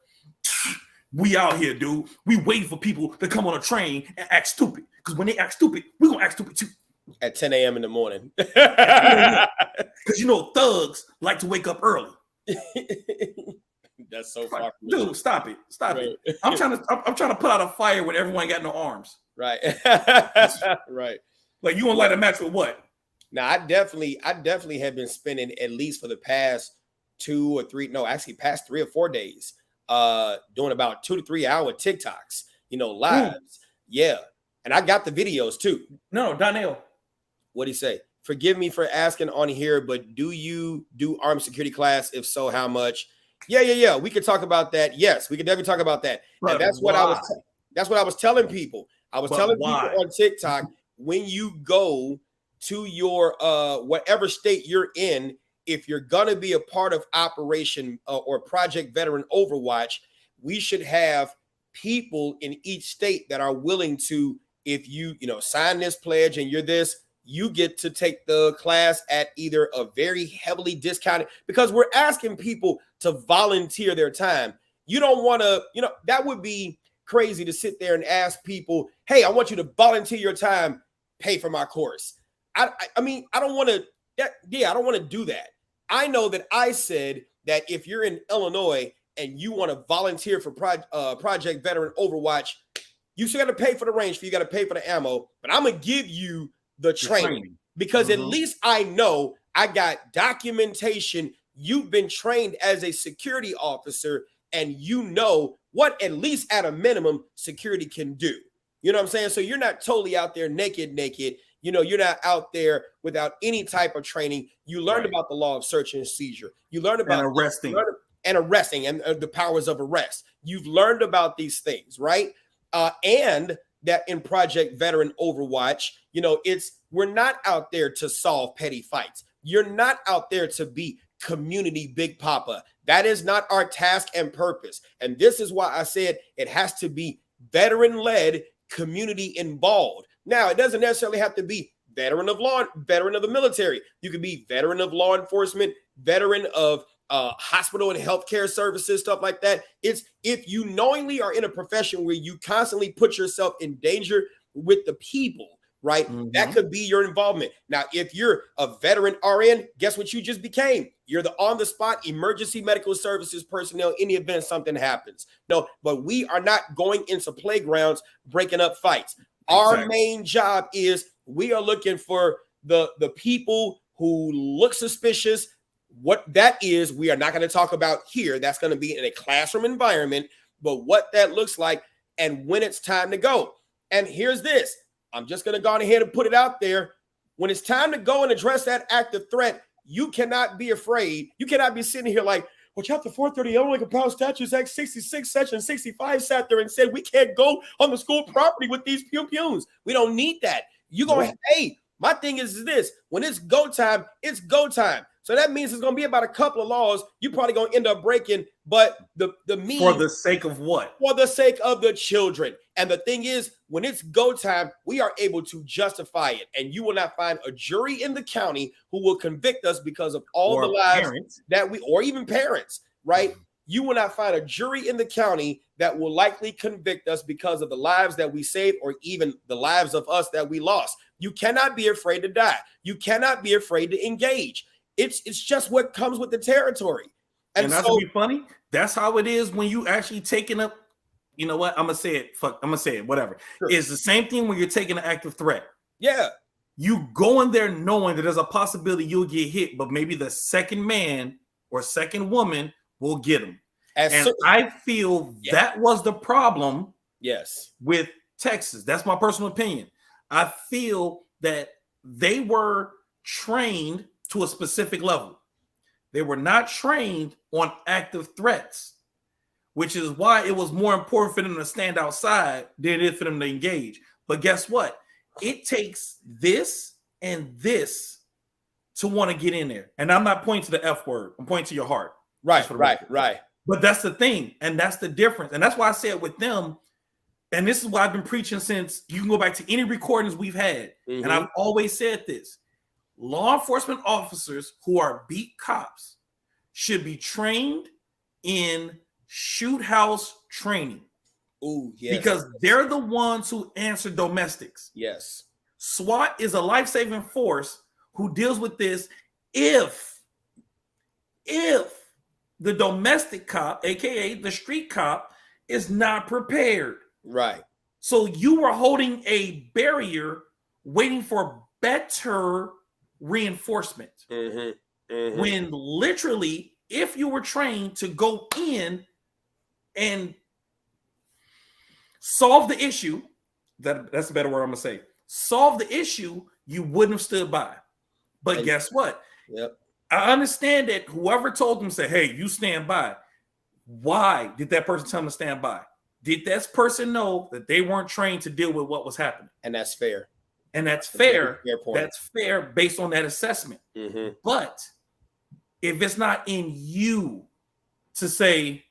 We out here, dude. We waiting for people to come on a train and act stupid. Because when they act stupid, we're gonna act stupid too. At 10 a.m. in the morning. Because thugs like to wake up early. That's so far from dude. Stop it. I'm trying to put out a fire when everyone got no arms. Right. Right. Like you want to light a match with what? Now I definitely have been spending at least for the past 2 or 3, past 3 or 4 days, doing about 2 to 3 hour TikToks, lives. Yeah. And I got the videos too. No, Donnell. What'd he say? Forgive me for asking on here, but do you do armed security class? If so, how much? Yeah. We could talk about that. Yes, we could definitely talk about that. But and that's what I was telling people. I was telling people on TikTok, when you go to your whatever state you're in, if you're gonna be a part of Operation or Project Veteran Overwatch, we should have people in each state that are willing to, if you sign this pledge and you're this, you get to take the class at either a very heavily discounted, because we're asking people to volunteer their time. You don't want to, that would be crazy to sit there and ask people, hey, I want you to volunteer your time, pay for my course. I mean, I don't want to, I don't want to do that. I know that I said that if you're in Illinois and you want to volunteer for Project Veteran Overwatch, you still got to pay for the range fee, you got to pay for the ammo, but I'm going to give you the training because at least I know I got documentation. You've been trained as a security officer, and you know what, at least at a minimum, security can do. You know what I'm saying? So you're not totally out there naked. You know, you're not out there without any type of training. You learned about the law of search and seizure. You learned about arresting and the powers of arrest. You've learned about these things, right? And that in Project Veteran Overwatch, you know, we're not out there to solve petty fights. You're not out there to be community Big Papa. That is not our task and purpose. And this is why I said it has to be veteran-led, community involved. Now, it doesn't necessarily have to be veteran of the military. You could be veteran of law enforcement, veteran of hospital and healthcare services, stuff like that. It's if you knowingly are in a profession where you constantly put yourself in danger with the people, right? That could be your involvement. Now, if you're a veteran RN, guess what you just became? You're the on-the-spot emergency medical services personnel in the event something happens. No, but we are not going into playgrounds breaking up fights. Our main job is we are looking for the people who look suspicious. What that is, we are not going to talk about here. That's going to be in a classroom environment, but what that looks like and when it's time to go. And here's this. I'm just going to go ahead and put it out there. When it's time to go and address that active threat, you cannot be afraid. You cannot be sitting here like, well, Chapter 430 Illinois Compiled Statutes Act 66, Section 65 sat there and said we can't go on the school property with these pew-pews. We don't need that. You going, hey, my thing is this. When it's go time, it's go time. So that means it's going to be about a couple of laws you probably going to end up breaking, but the means for the sake of what? For the sake of the children. And the thing is, when it's go time, we are able to justify it. And you will not find a jury in the county who will convict us because of all the lives that or even parents, right? You will not find a jury in the county that will likely convict us because of the lives that we saved or even the lives of us that we lost. You cannot be afraid to die. You cannot be afraid to engage. It's just what comes with the territory. And that's gonna be funny. That's how it is when you actually taking up. You know what? I'm gonna say it. Fuck. I'm gonna say it. Whatever. Sure. It's the same thing when you're taking an active threat. Yeah. You go in there knowing that there's a possibility you'll get hit, but maybe the second man or second woman will get him. I feel that was the problem. Yes. With Texas. That's my personal opinion. I feel that they were trained to a specific level. They were not trained on active threats, which is why it was more important for them to stand outside than it is for them to engage. But guess what? It takes this and this to want to get in there. And I'm not pointing to the F word. I'm pointing to your heart. Right. But that's the thing. And that's the difference. And that's why I said with them, and this is why I've been preaching since you can go back to any recordings we've had. And I've always said this. Law enforcement officers who are beat cops should be trained in shoot house training. Ooh, yes. Because they're the ones who answer domestics. Yes. SWAT is a life-saving force who deals with this if the domestic cop, aka the street cop, is not prepared. Right. So you were holding a barrier waiting for better reinforcement. When literally, if you were trained to go in and solve the issue, that's a better word I'm gonna say. Solve the issue, you wouldn't have stood by. But guess what? Yep. I understand that whoever told them, say, hey, you stand by. Why did that person tell them to stand by? Did that person know that they weren't trained to deal with what was happening? And that's fair. And that's fair. That's fair based on that assessment. But if it's not in you to say,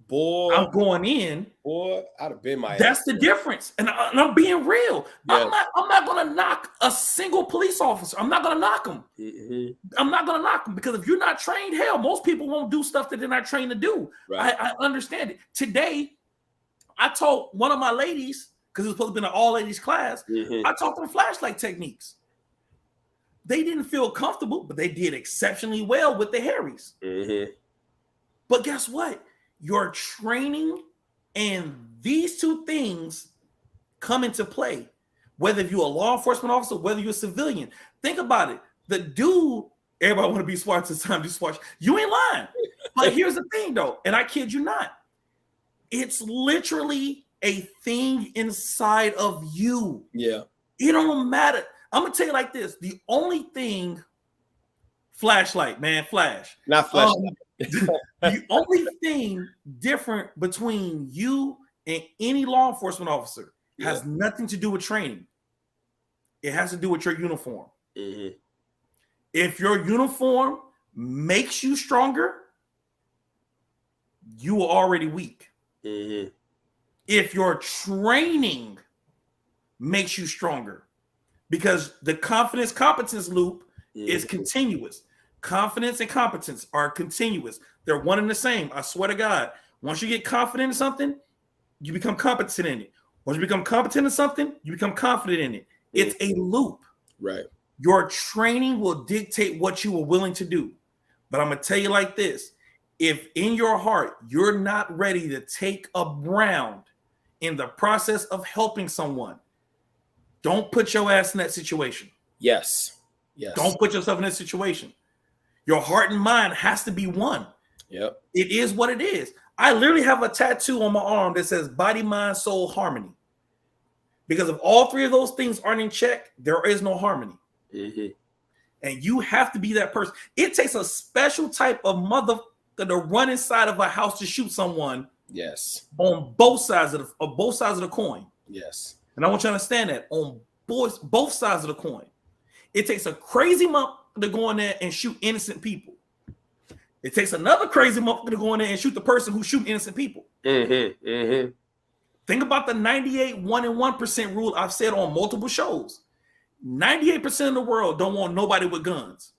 boy, I'm going in, boy, I'd have been my that's the difference. And I'm being real. Yes. I'm not going to knock a single police officer. I'm not going to knock them. I'm not going to knock them because if you're not trained, hell, most people won't do stuff that they're not trained to do. Right. I understand it. Today, I told one of my ladies, because it was supposed to be an all-ladies class, I taught them flashlight techniques. They didn't feel comfortable, but they did exceptionally well with the Harrys. But guess what? Your training and these two things come into play. Whether you're a law enforcement officer, whether you're a civilian. Think about it. the dude, everybody want to be smart this time, just watch. You ain't lying. But here's the thing, though, and I kid you not. It's literally a thing inside of you. Yeah. It don't matter. I'm going to tell you like this. The only thing, flashlight, man, flash. Not flashlight. The only thing different between you and any law enforcement officer has nothing to do with training. It has to do with your uniform. Mm-hmm. If your uniform makes you stronger, you are already weak. Mm-hmm. If your training makes you stronger, because the confidence competence loop is continuous. Confidence and competence are continuous. They're one and the same. I swear to God. Once you get confident in something, you become competent in it. Once you become competent in something, you become confident in it. It's a loop. Right. Your training will dictate what you are willing to do. But I'm going to tell you like this. If in your heart, you're not ready to take a round in the process of helping someone, don't put your ass in that situation. Yes. Yes. Don't put yourself in that situation. Your heart and mind has to be one. Yep. It is what it is. I literally have a tattoo on my arm that says body, mind, soul, harmony. Because if all three of those things aren't in check, there is no harmony. Mm-hmm. And you have to be that person. It takes a special type of mother to run inside of a house to shoot someone. Yes. On both sides of the coin. Yes. And I want you to understand that on both sides of the coin. It takes a crazy month to go in there and shoot innocent people. It takes another crazy month to go in there and shoot the person who shoot innocent people. Mm-hmm. Mm-hmm. Think about the 98 1 and 1% rule I've said on multiple shows. 98% of the world don't want nobody with guns.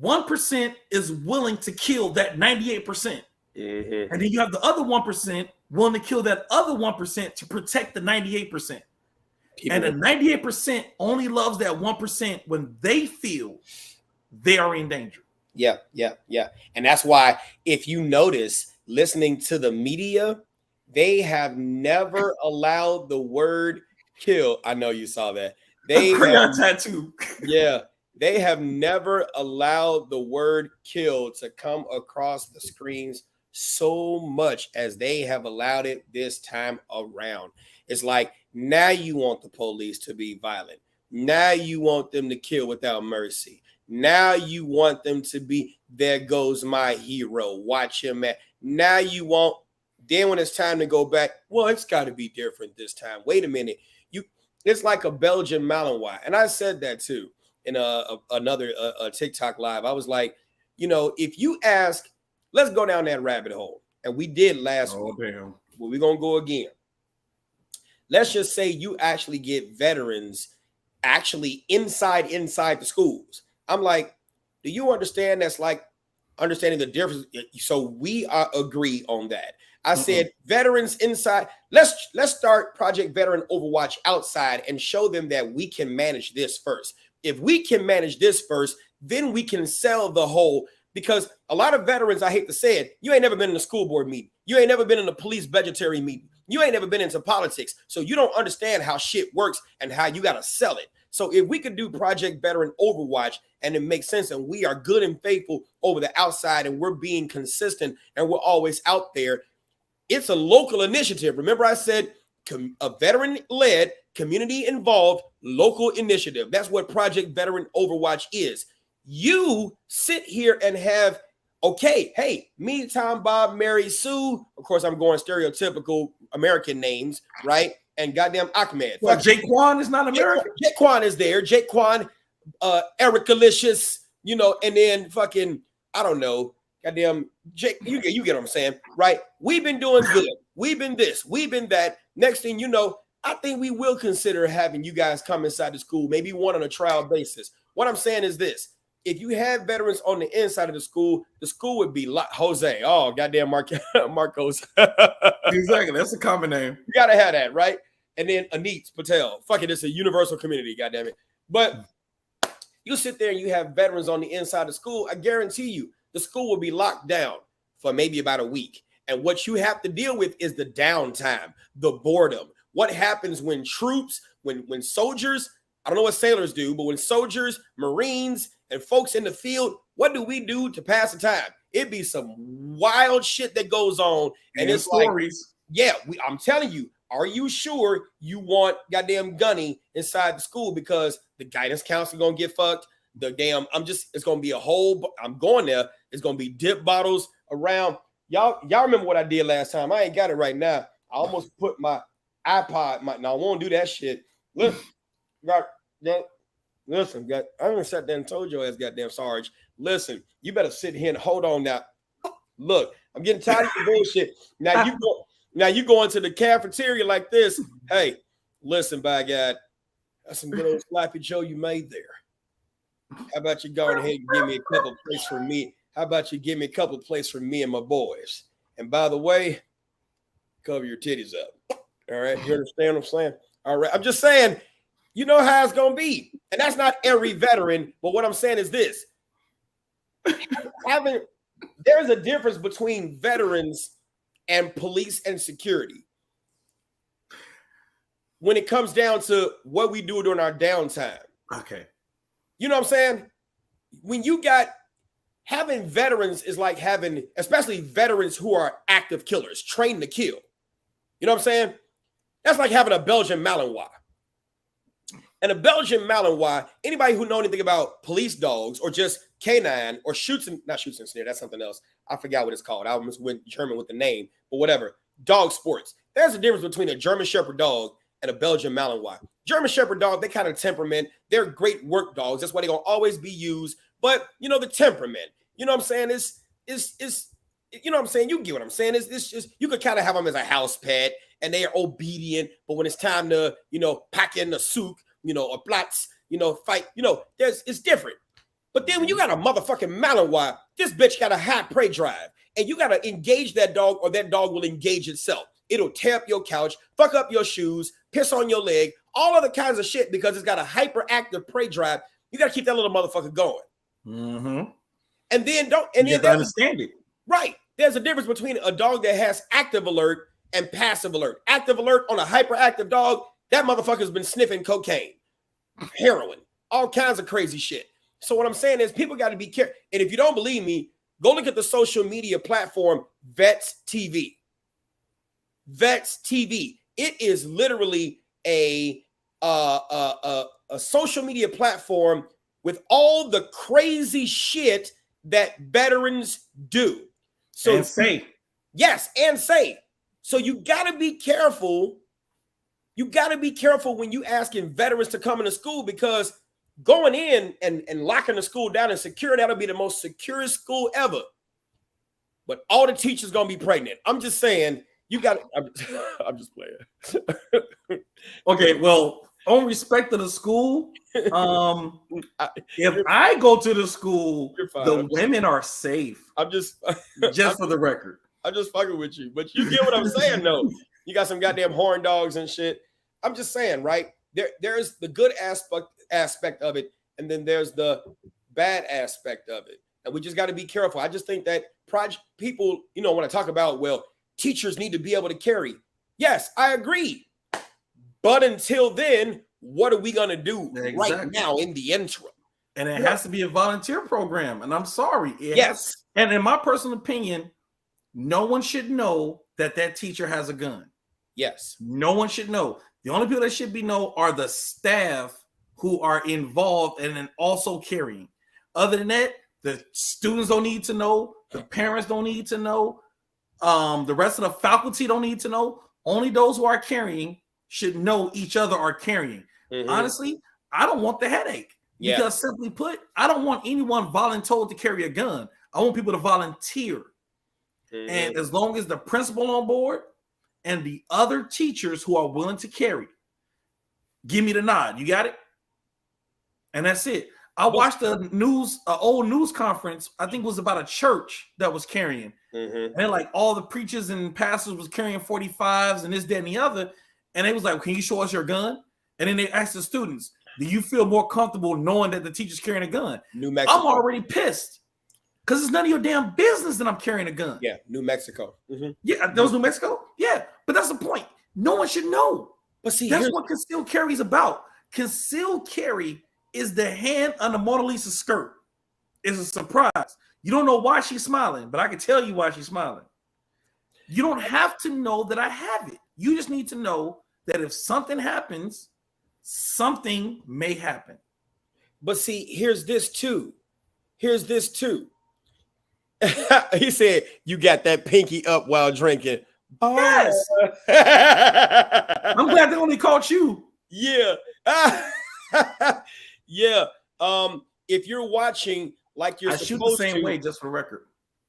1% is willing to kill that 98%. Mm-hmm. And then you have the other 1% willing to kill that other 1% to protect the 98%. And the 98% only loves that 1% when they feel they are in danger. Yeah. And that's why, if you notice, listening to the media, they have never allowed the word kill. I know you saw that. They have, tattoo. Yeah. They have never allowed the word kill to come across the screens so much as they have allowed it this time around. It's like, now you want the police to be violent. Now you want them to kill without mercy. Now you want them to be, there goes my hero. Watch him at. Now you want, then when it's time to go back, well, it's got to be different this time. Wait a minute. It's like a Belgian Malinois. And I said that too in another TikTok live. I was like, if you ask, let's go down that rabbit hole. And we did last week. Damn. Well, we're going to go again. Let's just say you actually get veterans actually inside the schools. I'm like, do you understand that's like understanding the difference? So we agree on that. I said veterans inside. Let's start Project Veteran Overwatch outside and show them that we can manage this first. If we can manage this first, then we can sell the whole. Because a lot of veterans, I hate to say it, you ain't never been in a school board meeting. You ain't never been in a police budgetary meeting. You ain't never been into politics. So you don't understand how shit works and how you got to sell it. So if we could do Project Veteran Overwatch and it makes sense and we are good and faithful over the outside and we're being consistent and we're always out there, it's a local initiative. Remember I said a veteran-led, community-involved local initiative. That's what Project Veteran Overwatch is. You sit here and have, okay, hey, me, Tom, Bob, Mary, Sue. Of course, I'm going stereotypical American names, right? And goddamn Ahmed. Well, Jaquan is not American. Jaquan is there. Jaquan, Eric Alicious, and then fucking, I don't know, goddamn Jake. You get what I'm saying, right? We've been doing good. We've been this. We've been that. Next thing you know, I think we will consider having you guys come inside the school, maybe one on a trial basis. What I'm saying is this. If you have veterans on the inside of the school would be like Jose. Oh, goddamn Marcos. Exactly. That's a common name. You got to have that, right? And then Anit Patel. Fuck it, it's a universal community, goddamn it. But you sit there and you have veterans on the inside of the school, I guarantee you, the school will be locked down for maybe about a week. And what you have to deal with is the downtime, the boredom. What happens when troops, when soldiers I don't know what sailors do, but when soldiers, Marines, and folks in the field, what do we do to pass the time? It'd be some wild shit that goes on. And it's stories. Like, yeah, I'm telling you, are you sure you want goddamn Gunny inside the school? Because the guidance counselor gonna get fucked. It's gonna be I'm going there. It's gonna be dip bottles around. Y'all remember what I did last time? I ain't got it right now. I almost put my iPod. I won't do that shit. Listen, I'm gonna sit there and told your ass, goddamn Sarge. Listen, you better sit here and hold on now. Look, I'm getting tired of your bullshit. Now you go into the cafeteria like this. Hey, listen, by God, that's some good old sloppy Joe you made there. How about you go ahead and give me a couple plates for me? How about you give me a couple plates for me and my boys? And by the way, cover your titties up. All right, you understand what I'm saying? All right, I'm just saying, you know how it's gonna be, and that's not every veteran. But what I'm saying is this: there's a difference between veterans and police and security when it comes down to what we do during our downtime. Okay. You know what I'm saying? When you having veterans is like having, especially veterans who are active killers, trained to kill. You know what I'm saying? That's like having a Belgian Malinois. And a Belgian Malinois, anybody who know anything about police dogs or just canine or not shoots and snare, that's something else. I forgot what it's called. I almost went German with the name, but whatever. Dog sports. There's a difference between a German Shepherd dog and a Belgian Malinois. German Shepherd dog, they kind of temperament. They're great work dogs. That's why they're going to always be used. But, you know, the temperament, you know what I'm saying, is you know what I'm saying? You get what I'm saying. It's just, you could kind of have them as a house pet and they are obedient. But when it's time to, you know, pack in the souk, you know, or Platz, you know, fight, you know, it's different. But then when you got a motherfucking Malinois, this bitch got a high prey drive. And you got to engage that dog or that dog will engage itself. It'll tear up your couch, fuck up your shoes, piss on your leg, all other kinds of shit because it's got a hyperactive prey drive. You got to keep that little motherfucker going. Mm-hmm. And then you have to understand it. Right. There's a difference between a dog that has active alert and passive alert. Active alert on a hyperactive dog, that motherfucker's been sniffing cocaine, heroin, all kinds of crazy shit. So what I'm saying is people got to be careful. And if you don't believe me, go look at the social media platform Vets TV. Vets TV. It is literally a social media platform with all the crazy shit that veterans do. So and safe. Yes, and safe. So you got to be careful. You got to be careful when you asking veterans to come into school because going in and locking the school down and secure, that'll be the most securest school ever. But all the teachers going to be pregnant. I'm just saying, you got to, I'm just playing. Okay, well, on respect to the school, if I go to the school, the women are safe. I'm just for the record. I'm just fucking with you. But you get what I'm saying, though. You got some goddamn horn dogs and shit. I'm just saying, right? There's the good aspect of it, and then there's the bad aspect of it. And we just got to be careful. I just think that people, you know, when I talk about, well, teachers need to be able to carry. Yes, I agree. But until then, what are we going to do right now in the interim? And it has to be a volunteer program. And I'm sorry. Yes. And in my personal opinion, no one should know that teacher has a gun. Yes. No one should know. The only people that should be know are the staff who are involved and then also carrying. Other than that, the students don't need to know. The parents don't need to know. The rest of the faculty don't need to know. Only those who are carrying should know each other are carrying. Mm-hmm. Honestly, I don't want the headache. Because simply put, I don't want anyone voluntold to carry a gun. I want people to volunteer. Mm-hmm. And as long as the principal on board and the other teachers who are willing to carry, give me the nod. You got it? And that's it. I watched old news conference. I think it was about a church that was carrying. Mm-hmm. And like all the preachers and pastors was carrying 45s and this, that, and the other. And they was like, can you show us your gun? And then they asked the students, do you feel more comfortable knowing that the teacher's carrying a gun? New Mexico. I'm already pissed because it's none of your damn business that I'm carrying a gun. Yeah, New Mexico. Mm-hmm. Yeah, that was New Mexico? Yeah, but that's the point. No one should know. But see, that's what concealed carry is about. Concealed carry is the hand on the Mona Lisa skirt. It's a surprise. You don't know why she's smiling, but I can tell you why she's smiling. You don't have to know that I have it. You just need to know that if something happens, something may happen. But see, here's this too. He said, you got that pinky up while drinking. Oh. Yes. I'm glad they only caught you. Yeah. Yeah. If you're watching like you're I supposed shoot the same to, way, just for the record.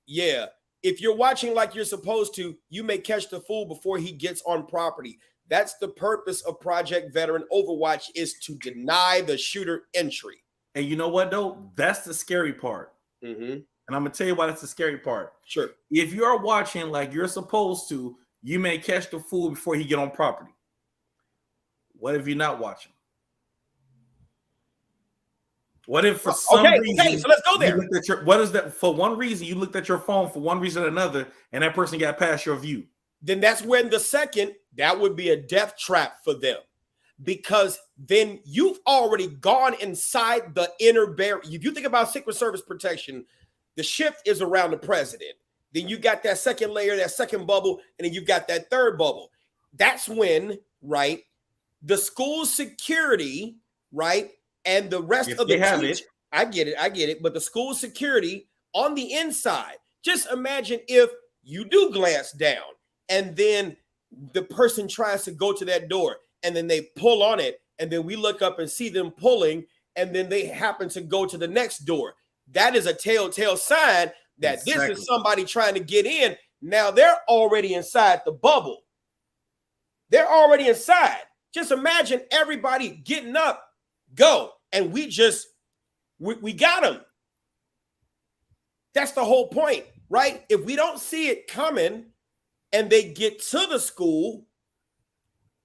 Yeah. If you're watching like you're supposed to, you may catch the fool before he gets on property. That's the purpose of Project Veteran Overwatch, is to deny the shooter entry. And you know what, though? That's the scary part. Mm-hmm. And I'm going to tell you why that's the scary part. Sure. If you're watching like you're supposed to, you may catch the fool before he get on property. What if you're not watching? What if for some reason, so let's go there. What is that? For one reason, you looked at your phone for one reason or another, and that person got past your view. Then that's when that would be a death trap for them. Because then you've already gone inside the inner barrier. If you think about Secret Service protection, the shift is around the president. Then you got that second layer, that second bubble, and then you've got that third bubble. That's when, right, the school security, right, and the rest of the teachers, I get it. But the school security on the inside, just imagine if you do glance down and then the person tries to go to that door and then they pull on it, and then we look up and see them pulling, and then they happen to go to the next door. That is a telltale sign that this is somebody trying to get in. Now they're already inside the bubble. They're already inside. Just imagine everybody getting up, go, and we got them. That's the whole point, right? If we don't see it coming and they get to the school,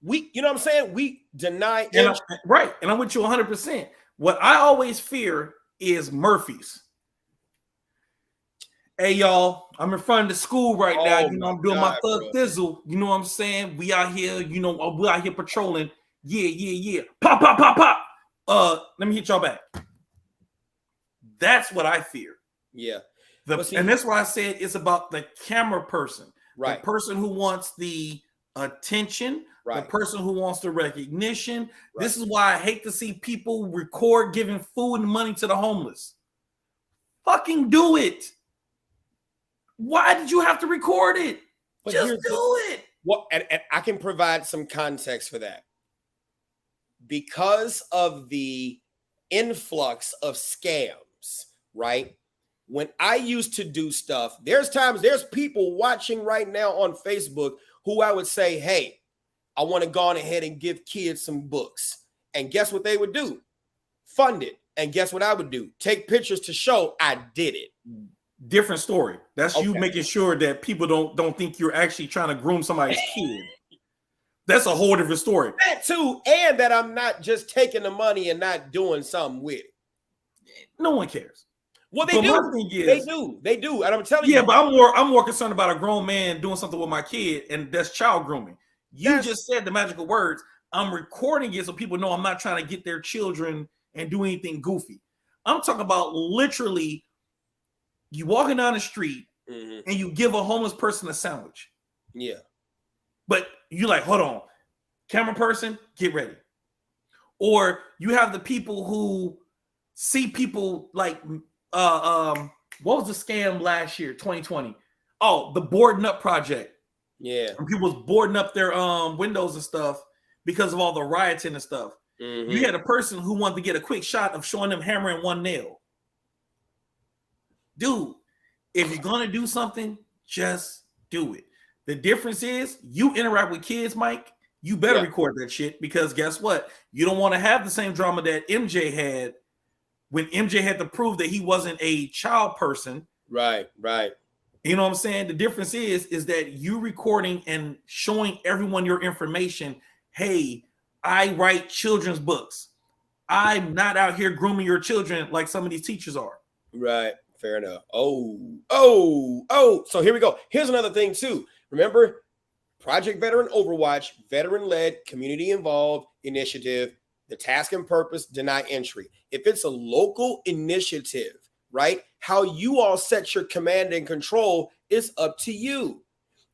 you know what I'm saying? We deny it. Right. And I'm with you 100%. What I always fear is Murphy's. Hey, y'all, I'm in front of the school right now. You know, I'm doing my thug thizzle. You know what I'm saying? We out here, we out here patrolling. Yeah. Pop, pop, pop, pop. Let me hit y'all back. That's what I fear. Yeah. And that's why I said it's about the camera person. Right. The person who wants the attention. Right. The person who wants the recognition. Right. This is why I hate to see people record giving food and money to the homeless. Fucking do it. Why did you have to record it? But just do it. Well, and I can provide some context for that. Because of the influx of scams, right? When I used to do stuff, there's people watching right now on Facebook who I would say, hey, I want to go on ahead and give kids some books. And guess what they would do? Fund it. And guess what I would do? Take pictures to show I did it. Different story. That's you making sure that people don't think you're actually trying to groom somebody's kid. That's a whole different story. That too, and that I'm not just taking the money and not doing something with it. No one cares. Well, they do. They do. And I'm telling you. Yeah, but I'm more concerned about a grown man doing something with my kid, and that's child grooming. You just said the magical words. I'm recording it so people know I'm not trying to get their children and do anything goofy. I'm talking about literally you walking down the street and you give a homeless person a sandwich. Yeah. But you like, hold on, camera person, get ready. Or you have the people who see people like, what was the scam last year, 2020? Oh, the boarding up project. Yeah. And people was boarding up their windows and stuff because of all the rioting and stuff. Mm-hmm. You had a person who wanted to get a quick shot of showing them hammering one nail. Dude, if you're going to do something, just do it. The difference is you interact with kids, Mike, you better record that shit, because guess what? You don't want to have the same drama that MJ had when MJ had to prove that he wasn't a child person. Right. You know what I'm saying? The difference is that you recording and showing everyone your information. Hey, I write children's books. I'm not out here grooming your children like some of these teachers are. Right. Fair enough. Oh. So here we go. Here's another thing too. Remember, Project Veteran Overwatch, veteran-led, community-involved initiative. the task and purpose, deny entry. If it's a local initiative, right, how you all set your command and control is up to you.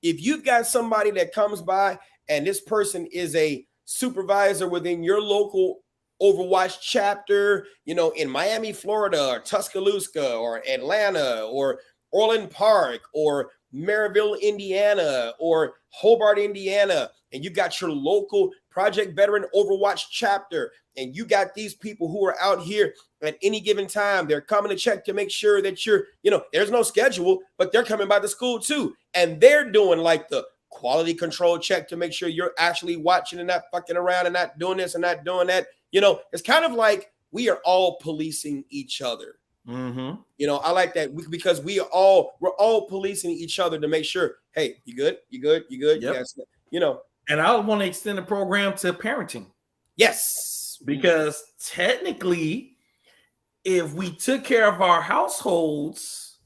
If you've got somebody that comes by and this person is a supervisor within your local Overwatch chapter, you know, in Miami, Florida, or Tuscaloosa, or Atlanta, or Orland Park, or Maryville, Indiana, or Hobart, Indiana, and you got your local Project Veteran Overwatch chapter, and you got these people who are out here at any given time. They're coming to check to make sure that you're, you know, there's no schedule, but they're coming by the school too. And they're doing like the quality control check to make sure you're actually watching and not fucking around and not doing this and not doing that. You know, it's kind of like we are all policing each other. Mm-hmm. You know, I like that because we're all policing each other to make sure, hey, you good? You good? You good? Yep. Yes. You know. And I want to extend the program to parenting. Yes. Because technically, if we took care of our households.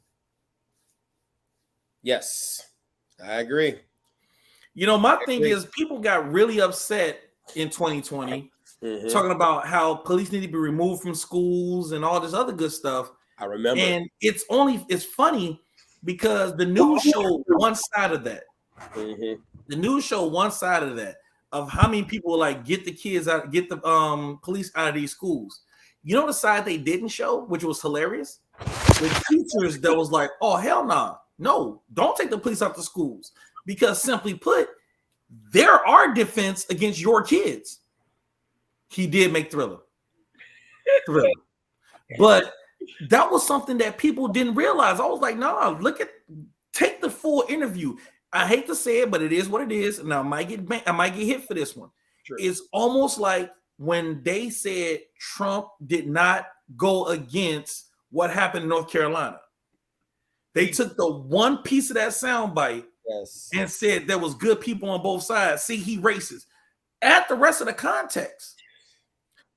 Yes, I agree. You know, my thing is people got really upset in 2020 talking about how police need to be removed from schools and all this other good stuff. I remember. And it's funny because the news showed one side of that. The news showed one side of that, of how many people like get the kids out, get the police out of these schools. You know the side they didn't show, which was hilarious? The teachers that was like, oh, hell nah. No, don't take the police out the schools. Because simply put, there are defense against your kids. He did make Thriller. But that was something that people didn't realize. I was like, no, take the full interview. I hate to say it, but it is what it is. And I might get hit for this one. Sure. It's almost like when they said Trump did not go against what happened in North Carolina. They took the one piece of that soundbite and said there was good people on both sides. See, he racist. Add the rest of the context.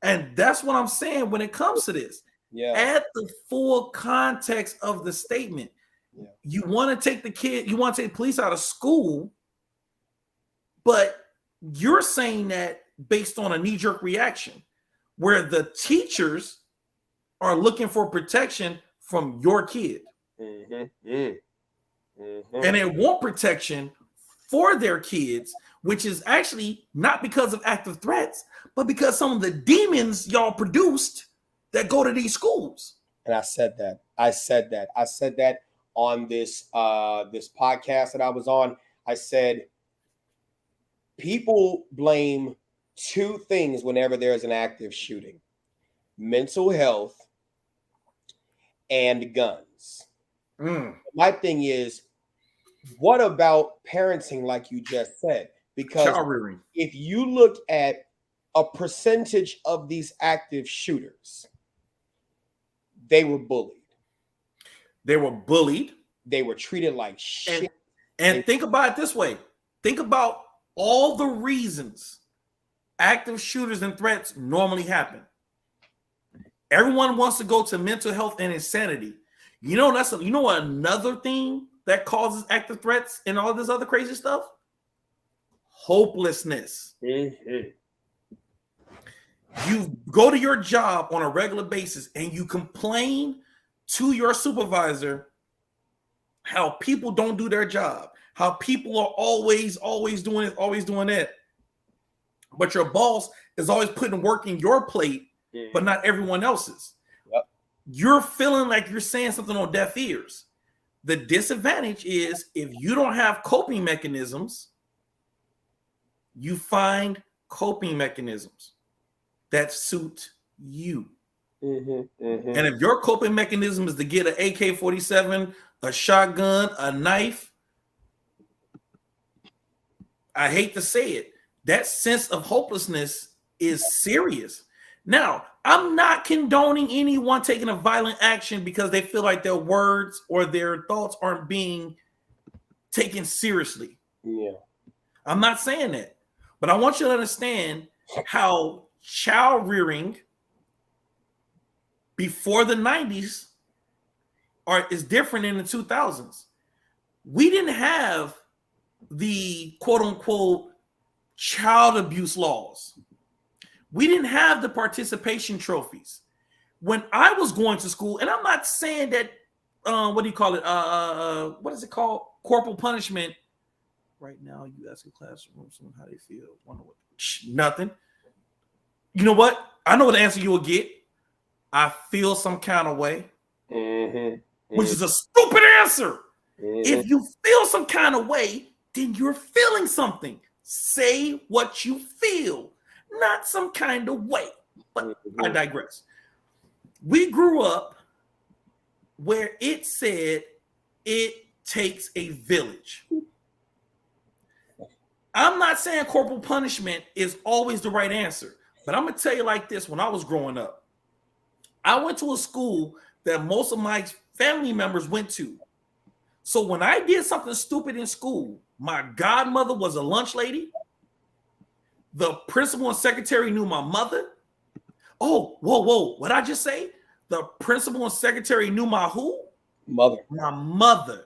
And that's what I'm saying when it comes to this. Yeah. Add the full context of the statement. Yeah. You want to take the police out of school, but you're saying that based on a knee-jerk reaction where the teachers are looking for protection from your kid. And they want protection for their kids, which is actually not because of active threats, but because some of the demons y'all produced that go to these schools. And I said that on this this podcast that I was on. I said people blame two things whenever there's an active shooting: mental health and guns. My thing is, what about parenting, like you just said? Because if you look at a percentage of these active shooters, they were bullied. They were bullied. They were treated like shit. And think about it this way. Think about all the reasons active shooters and threats normally happen. Everyone wants to go to mental health and insanity. You know, another thing that causes active threats and all this other crazy stuff? Hopelessness. You go to your job on a regular basis and you complain to your supervisor how people don't do their job, how people are always doing it, always doing that. But your boss is always putting work in your plate, but not everyone else's. You're feeling like you're saying something on deaf ears. The disadvantage is if you don't have coping mechanisms, you find coping mechanisms that suit you. And if your coping mechanism is to get an AK-47, a shotgun, a knife, I hate to say it, that sense of hopelessness is serious. Now, I'm not condoning anyone taking a violent action because they feel like their words or their thoughts aren't being taken seriously. Yeah. I'm not saying that. But I want you to understand how child rearing before the 90s is different in the 2000s. We didn't have the quote unquote child abuse laws. We didn't have the participation trophies. When I was going to school, and I'm not saying that, what do you call it? What is it called? Corporal punishment. Right now, you ask a classroom someone how they feel. Wonder what? Nothing. You know what? I know the answer you will get. I feel some kind of way, which is a stupid answer. If you feel some kind of way, then you're feeling something. Say what you feel, not some kind of way. But I digress. We grew up where it said it takes a village. I'm not saying corporal punishment is always the right answer, but I'm going to tell you like this. When I was growing up, I went to a school that most of my family members went to. So when I did something stupid in school, my godmother was a lunch lady. The principal and secretary knew my mother. Oh, whoa. What'd I just say? The principal and secretary knew my who? Mother. My mother.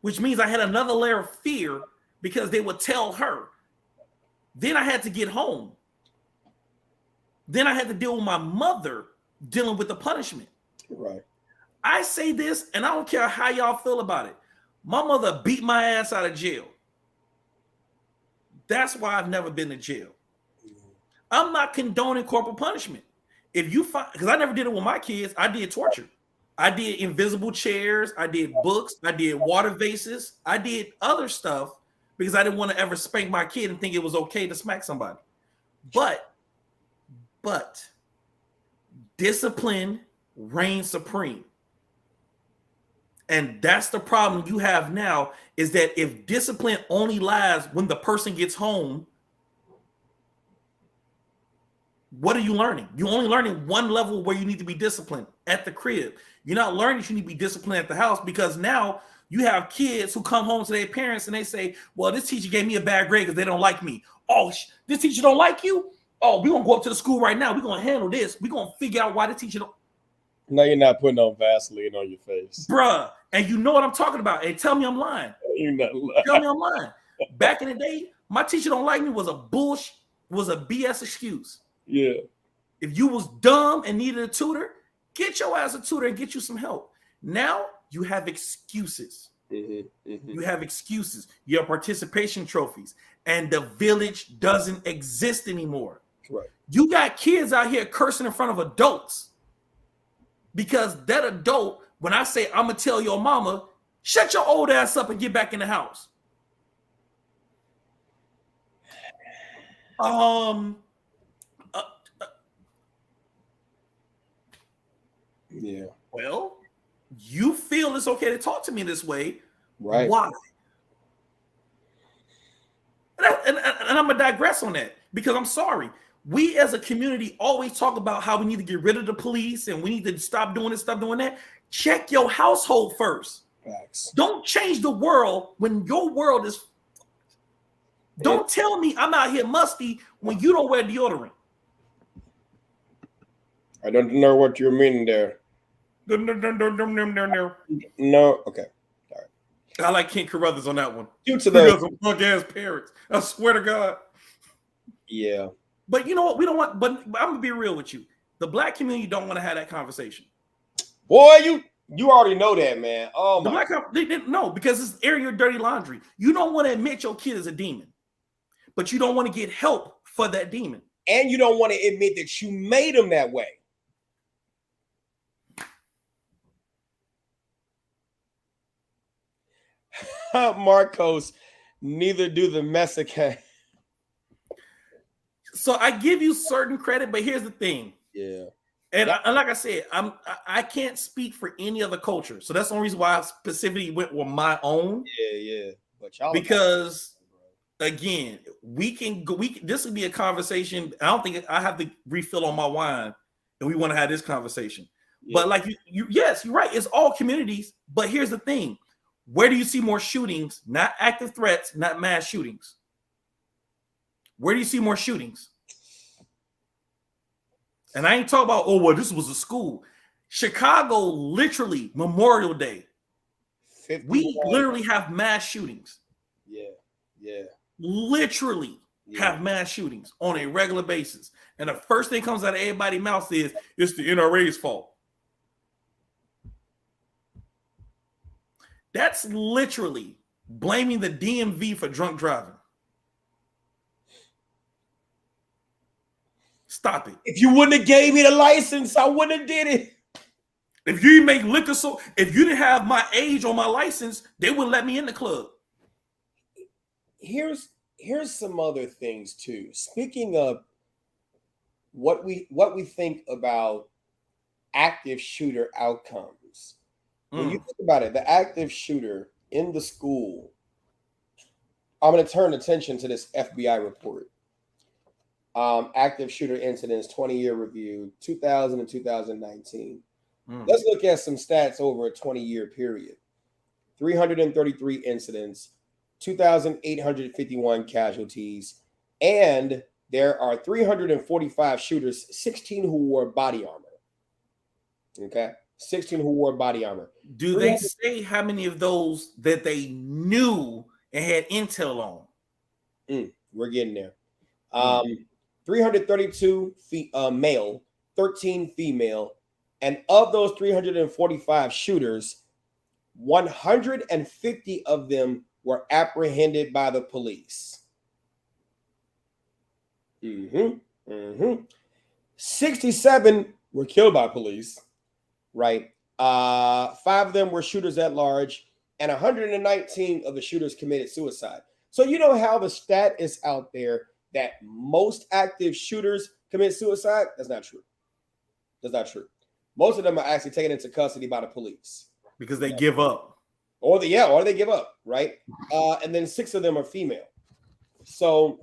Which means I had another layer of fear because they would tell her. Then I had to get home. Then I had to deal with my mother dealing with the punishment. Right. I say this, and I don't care how y'all feel about it. My mother beat my ass out of jail. That's why I've never been to jail. I'm not condoning corporal punishment. If you find, because I never did it with my kids, I did torture. I did invisible chairs. I did books. I did water vases. I did other stuff because I didn't want to ever spank my kid and think it was okay to smack somebody. But discipline reigns supreme. And that's the problem you have now, is that if discipline only lies when the person gets home, what are you learning? You're only learning one level where you need to be disciplined at the crib. You're not learning that you need to be disciplined at the house, because now you have kids who come home to their parents and they say, well, this teacher gave me a bad grade because they don't like me. Oh, this teacher don't like you? Oh, we're going to go up to the school right now. We're going to handle this. We're going to figure out why the teacher don't. No, you're not putting on Vaseline on your face. Bruh, and you know what I'm talking about. And tell me I'm lying. You're not lying. Tell me I'm lying. Back in the day, my teacher don't like me was a BS excuse. Yeah. If you was dumb and needed a tutor, get your ass a tutor and get you some help. Now you have excuses. You have excuses. You have participation trophies, and the village doesn't exist anymore. Right. You got kids out here cursing in front of adults because that adult, when I say I'm gonna tell your mama, shut your old ass up and get back in the house. Yeah. Well, you feel it's okay to talk to me this way. Right. Why? And I'm going to digress on that, because I'm sorry. We as a community always talk about how we need to get rid of the police and we need to stop doing this, stop doing that. Check your household first. Facts. Don't change the world when your world is. Don't tell me I'm out here musty when you don't wear deodorant. I don't know what you're meaning there. No. No. Okay. All right. I like King Carruthers on that one. Due to the punk ass parents. I swear to God. Yeah. But you know what? We don't want. But I'm gonna be real with you. The black community don't want to have that conversation. Boy, you already know that, man. Oh my. No, because it's airing your dirty laundry. You don't want to admit your kid is a demon, but you don't want to get help for that demon, and you don't want to admit that you made him that way. Marcos, neither do the Mexican. So I give you certain credit, but here's the thing. Yeah. And like I said, I can't speak for any other culture. So that's the only reason why I specifically went with my own. Yeah. But y'all, because again, this would be a conversation. I don't think I have to refill on my wine, and we want to have this conversation. Yeah. But like yes, you're right. It's all communities. But here's the thing. Where do you see more shootings? Not active threats, not mass shootings. Where do you see more shootings? And I ain't talking about, oh, well, this was a school. Chicago, literally, Memorial Day. We literally have mass shootings. Yeah. Literally. have mass shootings on a regular basis. And the first thing comes out of everybody's mouth is it's the NRA's fault. That's literally blaming the DMV for drunk driving. Stop it. If you wouldn't have gave me the license, I wouldn't have did it. If you didn't make liquor, so if you didn't have my age on my license, they wouldn't let me in the club. Here's some other things too. Speaking of what we think about active shooter outcomes. When you think about it, the active shooter in the school, I'm going to turn attention to this FBI report. Active shooter incidents, 20-year review, 2000 and 2019. Let's look at some stats over a 20-year period. 333 incidents, 2,851 casualties, and there are 345 shooters, 16 who wore body armor. Okay? 16 who wore body armor. Do they say how many of those that they knew and had intel on? We're getting there. 332 male, 13 female, and of those 345 shooters, 150 of them were apprehended by the police. 67 were killed by police, right? 5 of them were shooters at large, and 119 of the shooters committed suicide. So you know how the stat is out there that most active shooters commit suicide? That's not true. That's not true. Most of them are actually taken into custody by the police because they give up, or they give up, right? And then 6 of them are female. So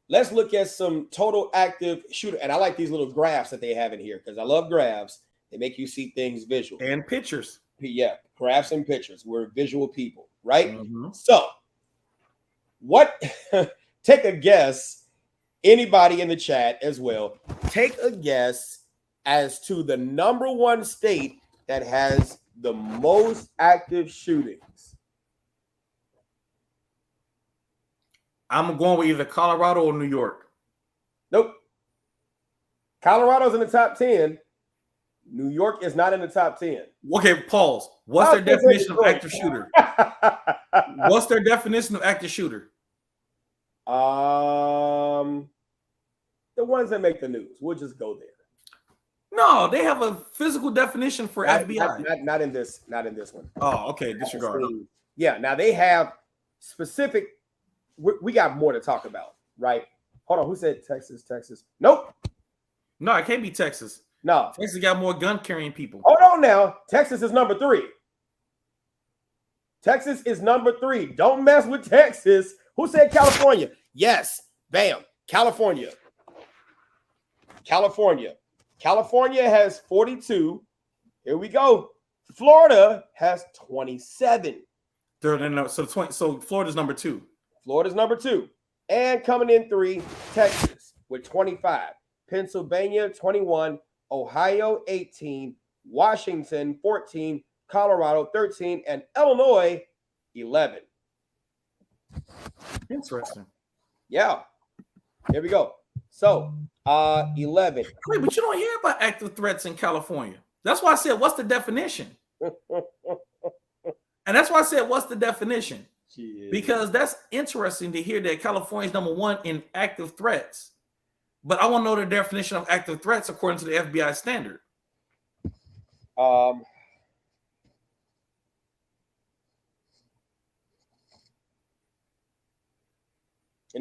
let's look at some total active shooter. And I like these little graphs that they have in here because I love graphs. They make you see things visual and pictures. Yeah, graphs and pictures. We're visual people, right? So, what? Take a guess. Anybody in the chat as well. Take a guess as to the number one state that has the most active shootings. I'm going with either Colorado or New York. Nope. Colorado's in the top 10. New York is not in the top 10. Okay, pause. What's their definition of active shooter? What's their definition of active shooter? The ones that make the news. We'll just go there. No, they have a physical definition for FBI. Not in this one. Oh, okay. Disregard. Yeah. Now they have specific. We got more to talk about, right? Hold on. Who said Texas? Texas? Nope. No, it can't be Texas. No. Texas got more gun carrying people. Hold on now. Texas is number 3. Texas is number 3. Don't mess with Texas. Who said California? Yes. Bam. California. California has 42. Here we go. Florida has 27. So Florida's number 2. Florida's number 2. And coming in 3, Texas with 25. Pennsylvania, 21. Ohio, 18. Washington, 14. Colorado, 13. And Illinois, 11. Interesting. Yeah. Here we go. So, 11. Wait, but you don't hear about active threats in California. That's why I said, what's the definition? And that's why I said, what's the definition? Jeez. Because that's interesting to hear that California is number 1 in active threats. But I want to know the definition of active threats according to the FBI standard. And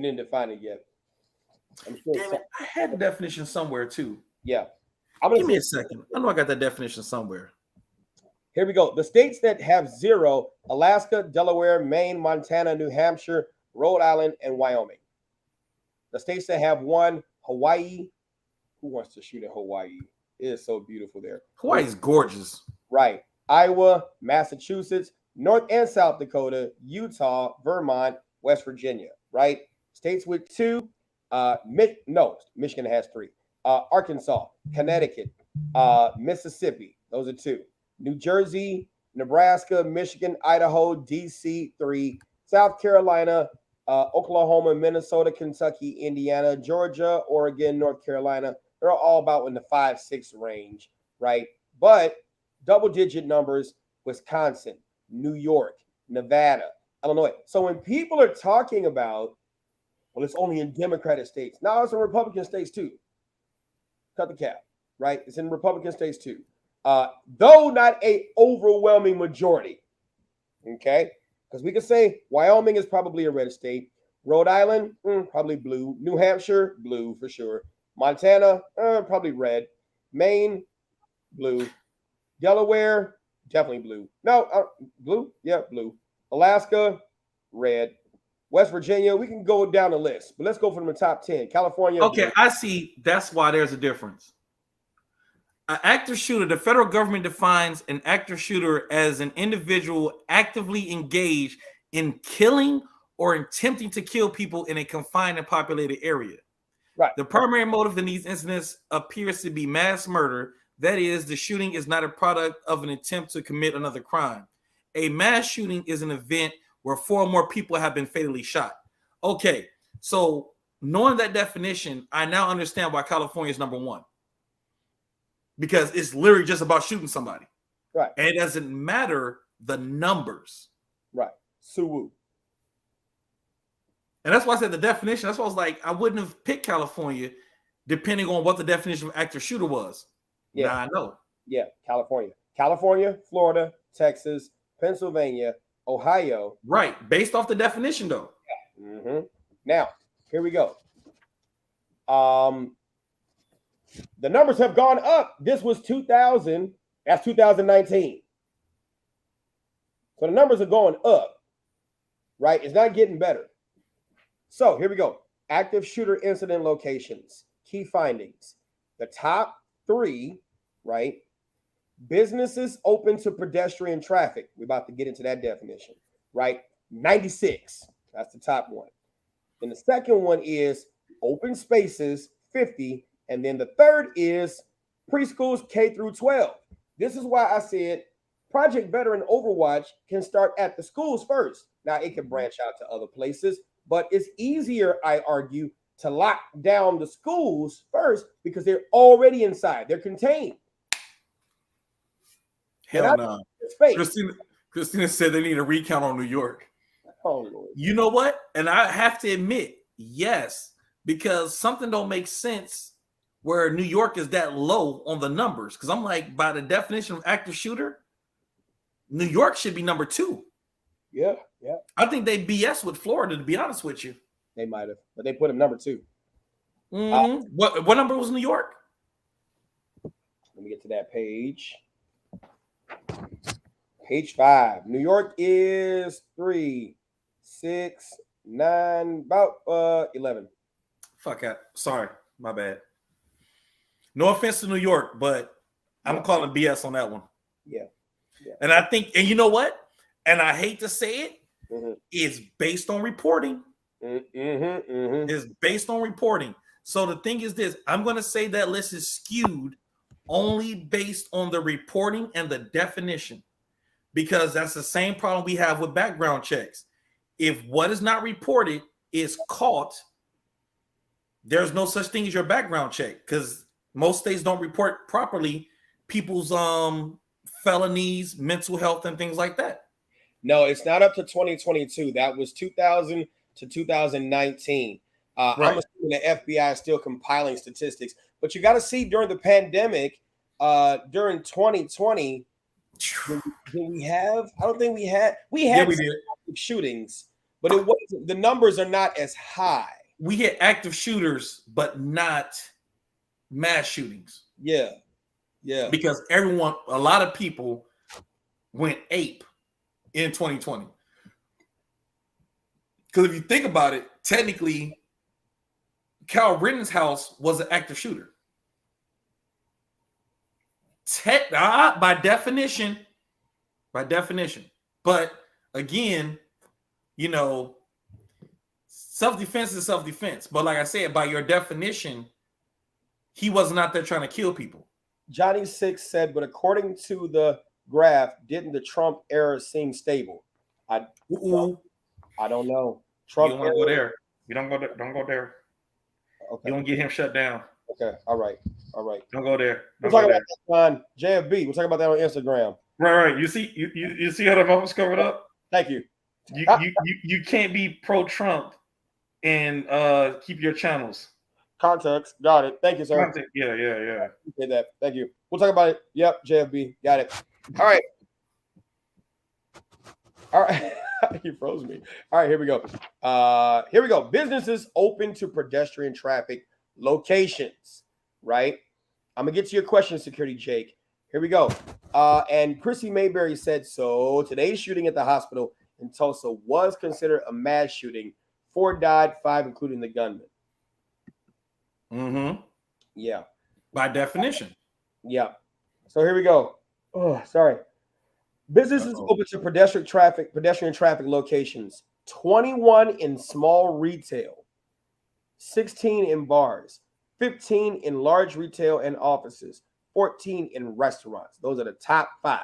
didn't define it yet. I'm sure. Damn it, I had the definition somewhere too. Yeah. Give me a second. I know I got that definition somewhere. Here we go. The states that have 0: Alaska, Delaware, Maine, Montana, New Hampshire, Rhode Island, and Wyoming. The states that have 1: Hawaii. Who wants to shoot in Hawaii? It is so beautiful there. Hawaii's gorgeous. Right. Iowa, Massachusetts, North and South Dakota, Utah, Vermont, West Virginia. Right. States with 2. Michigan has 3. Arkansas, Connecticut, Mississippi. Those are 2. New Jersey, Nebraska, Michigan, Idaho, DC, 3. South Carolina, Oklahoma, Minnesota, Kentucky, Indiana, Georgia, Oregon, North Carolina. They're all about in the 5-6 range, right? But double-digit numbers, Wisconsin, New York, Nevada, Illinois. So when people are talking about, well, it's only in Democratic states. Now it's in Republican states too. Cut the cap, right? It's in Republican states too. Though not a overwhelming majority, okay? Because we could say Wyoming is probably a red state. Rhode Island, probably blue. New Hampshire, blue for sure. Montana, probably red. Maine, blue. Delaware, definitely blue. No, blue? Yeah, blue. Alaska, red. West Virginia, we can go down the list, but let's go from the top 10. California. Okay, blue. I see. That's why there's a difference. An active shooter, the federal government defines an active shooter as an individual actively engaged in killing or attempting to kill people in a confined and populated area. Right. The primary motive in these incidents appears to be mass murder. That is, the shooting is not a product of an attempt to commit another crime. A mass shooting is an event where 4 or more people have been fatally shot. Okay, so knowing that definition, I now understand why California is number 1. Because it's literally just about shooting somebody. Right. And it doesn't matter the numbers. Right. Suwoo. And that's why I said the definition. That's why I was like, I wouldn't have picked California depending on what the definition of active shooter was. Yeah. Now I know. Yeah, California. California, Florida, Texas, Pennsylvania, Ohio. Right. Based off the definition, though. Yeah. Mm-hmm. Now, here we go. The numbers have gone up. This was 2000. That's 2019. So the numbers are going up, right? It's not getting better. So here we go. Active shooter incident locations. Key findings. The top 3, right? Businesses open to pedestrian traffic. We're about to get into that definition, right? 96. That's the top one. Then the second one is open spaces, 50. And then the third is preschools K through 12. This is why I said Project Veteran Overwatch can start at the schools first. Now, it can branch out to other places, but it's easier, I argue, to lock down the schools first because they're already inside. They're contained. Hell no. Christina said they need a recount on New York. Oh, Lord. You know what? And I have to admit, yes, because something don't make sense where New York is that low on the numbers. Because I'm like, by the definition of active shooter, New York should be number 2. Yeah. I think they BS with Florida, to be honest with you. They might have, but they put him number 2. Mm-hmm. What number was New York? Let me get to that page. Page 5. New York is 3, 6, 9, about 11. Fuck it. Sorry, my bad. No offense to New York, but I'm calling BS on that one. Yeah. And I think, and you know what? And I hate to say it, it's based on reporting. It's based on reporting. So the thing is this, I'm going to say that list is skewed only based on the reporting and the definition, because that's the same problem we have with background checks. If what is not reported is caught, there's no such thing as your background check, because most states don't report properly people's felonies, mental health, and things like that. No, it's not up to 2022. That was 2000 to 2019. Right. I'm assuming the FBI is still compiling statistics, but you got to see during the pandemic, during 2020, did we have? I don't think we had. We had shootings, but it wasn't. The numbers are not as high. We had active shooters, but not mass shootings. Yeah. Because a lot of people went ape in 2020. Because if you think about it, technically, Kyle Ritten's house was an active shooter. By definition. But again, self-defense is self-defense. But like I said, by your definition, he wasn't out there trying to kill people. Johnny Six said, but according to the graph, didn't the Trump era seem stable? I don't know. Trump. You don't want to go there. You don't go there. Don't go there. Okay. You don't get him shut down. Okay. All right. Don't go there. We'll talk about that on JFB. We'll talk about that on Instagram. Right. You see how the votes covered up? Thank you. You can't be pro-Trump and keep your channels. Context. Got it. Thank you, sir. Context. Yeah. Appreciate that. Thank you. We'll talk about it. Yep, JFB. Got it. All right. You froze me. All right, here we go. Businesses open to pedestrian traffic locations, right? I'm going to get to your question, Security Jake. Here we go. And Chrissy Mayberry said, so today's shooting at the hospital in Tulsa was considered a mass shooting. 4 died, 5 including the gunman. Mm-hmm. Yeah. By definition. Yeah. So here we go. Oh, sorry. Businesses open to pedestrian traffic locations. 21 in small retail, 16 in bars, 15 in large retail and offices, 14 in restaurants. Those are the top 5.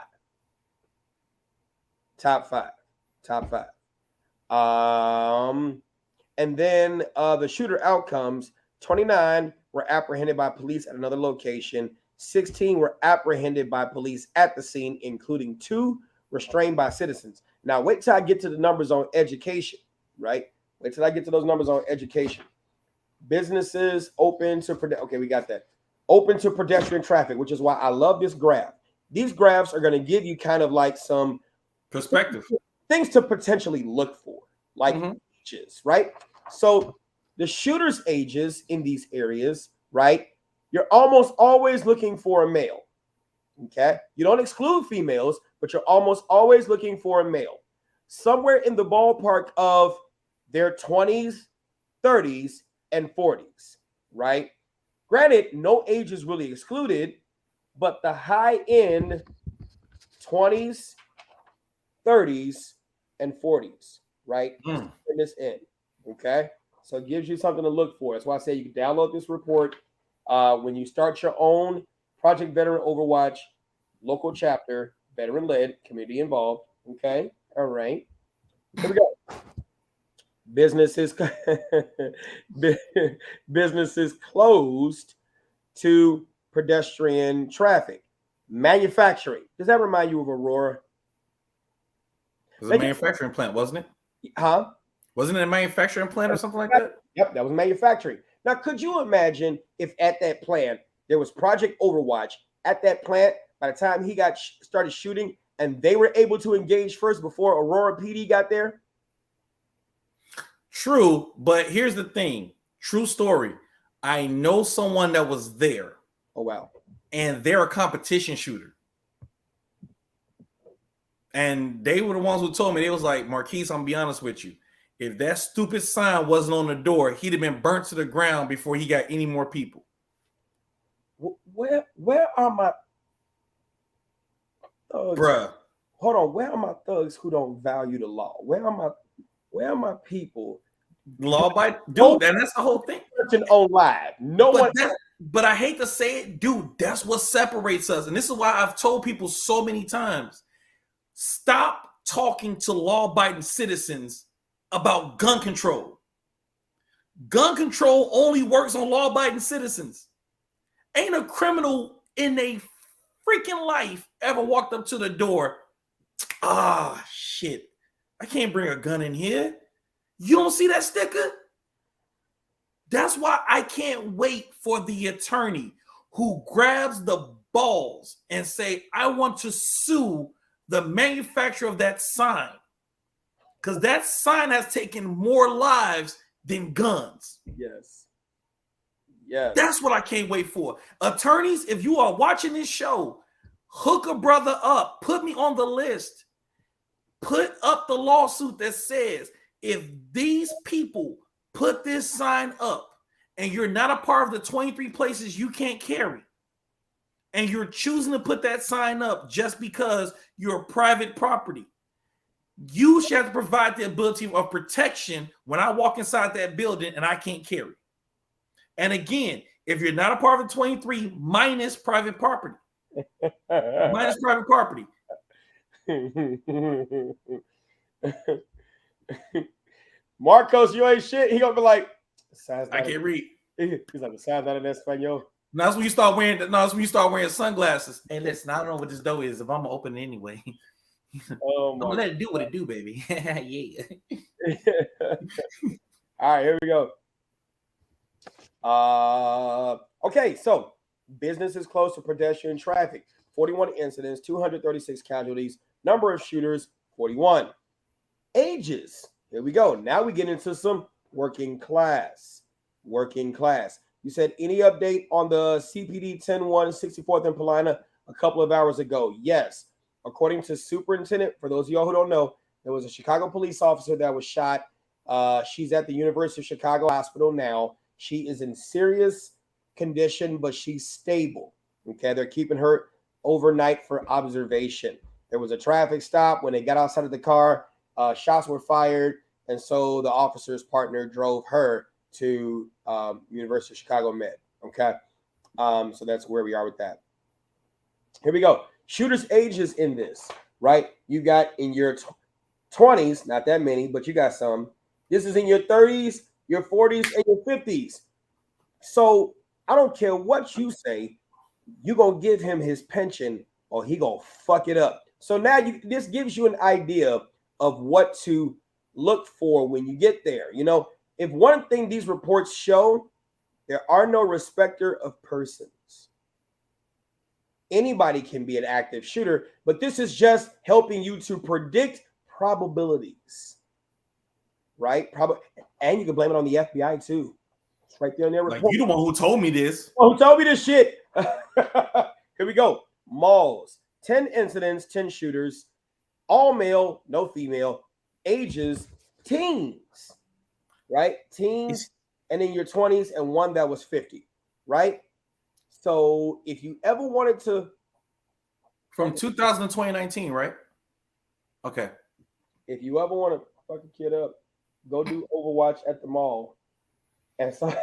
And then the shooter outcomes, 29 were apprehended by police at another location. 16 were apprehended by police at the scene, including 2 restrained by citizens. Now, wait till I get to the numbers on education, right? Wait till I get to those numbers on education. Businesses open to, okay, we got that. Open to pedestrian traffic, which is why I love this graph. These graphs are going to give you kind of like some perspective, things to potentially look for, like ages, right? So the shooters' ages in these areas, right? You're almost always looking for a male, okay? You don't exclude females, but you're almost always looking for a male. Somewhere in the ballpark of their 20s, 30s, and 40s, right? Granted, no age is really excluded, but the high-end 20s, 30s, and 40s, right? In this end, okay? So it gives you something to look for. That's why I say you can download this report. When you start your own Project Veteran Overwatch local chapter, veteran-led, community involved. Okay, all right. Here we go. Businesses closed to pedestrian traffic. Manufacturing. Does that remind you of Aurora? It was a manufacturing plant, wasn't it? Huh? Wasn't it a manufacturing plant or something like that? Yep, that was manufacturing. Now, could you imagine if at that plant there was Project Overwatch at that plant by the time he got started shooting and they were able to engage first before Aurora PD got there? True, but here's the thing. True story. I know someone that was there. Oh, wow. And they're a competition shooter. And they were the ones who told me, they was like, Marquise, I'm gonna be honest with you. If that stupid sign wasn't on the door, he'd have been burnt to the ground before he got any more people. Where are my thugs? Bruh. Hold on. Where are my thugs who don't value the law? Where are my people? Law by dude, and that's the whole thing. On live. But I hate to say it, dude, that's what separates us. And this is why I've told people so many times, stop talking to law-abiding citizens about gun control. Gun control only works on law-abiding citizens. Ain't a criminal in a freaking life ever walked up to the door. Ah, shit. I can't bring a gun in here. You don't see that sticker? That's why I can't wait for the attorney who grabs the balls and say, I want to sue the manufacturer of that sign. Because that sign has taken more lives than guns. Yes. Yes. That's what I can't wait for. Attorneys, if you are watching this show, hook a brother up. Put me on the list. Put up the lawsuit that says if these people put this sign up and you're not a part of the 23 places you can't carry, and you're choosing to put that sign up just because you're private property, you should have to provide the ability of protection when I walk inside that building and I can't carry. And again, if you're not a part of the 23, minus private property. Minus private property. Marcos, you ain't shit. He gonna be like, I can't read. He's like, "Besides that in Espanol." Now that's when you start wearing. No, that's when you start wearing sunglasses. Hey, listen, I don't know what this dough is. If I'm gonna open it anyway, Oh I'm my! gonna let it do what it do, baby. Yeah. All right, here we go. Okay, so businesses closed to pedestrian traffic. 41 incidents, 236 casualties. Number of shooters, 41. Ages. Here we go. Now we get into some working class. Working class. You said any update on the CPD 10-1 64th and Paulina a couple of hours ago? Yes. According to superintendent, for those of y'all who don't know, there was a Chicago police officer that was shot. She's at the University of Chicago Hospital now. She is in serious condition, but she's stable. Okay, they're keeping her overnight for observation. There was a traffic stop. When they got outside of the car, shots were fired, and so the officer's partner drove her to University of Chicago Med. Okay, so that's where we are with that. Here we go. Shooters' ages in this, right? You got in your 20s, not that many, but you got some. This is in your 30s, your 40s, and your 50s. So I don't care what you say, you're going to give him his pension or he going to fuck it up. So now this gives you an idea of what to look for when you get there. You know, if one thing these reports show, there are no respecter of persons. Anybody can be an active shooter, but this is just helping you to predict probabilities, right? And you can blame it on the FBI too. It's right there in their report. Like, you the one who told me this. Oh, who told me this shit? Here we go. Malls, 10 incidents, 10 shooters, all male, no female, ages, teens, right? Teens, and in your 20s, and one that was 50, right? So if you ever wanted to, from 2000 to 2019, right? Okay. If you ever want to fuck a kid up, go do Overwatch at the mall. And so,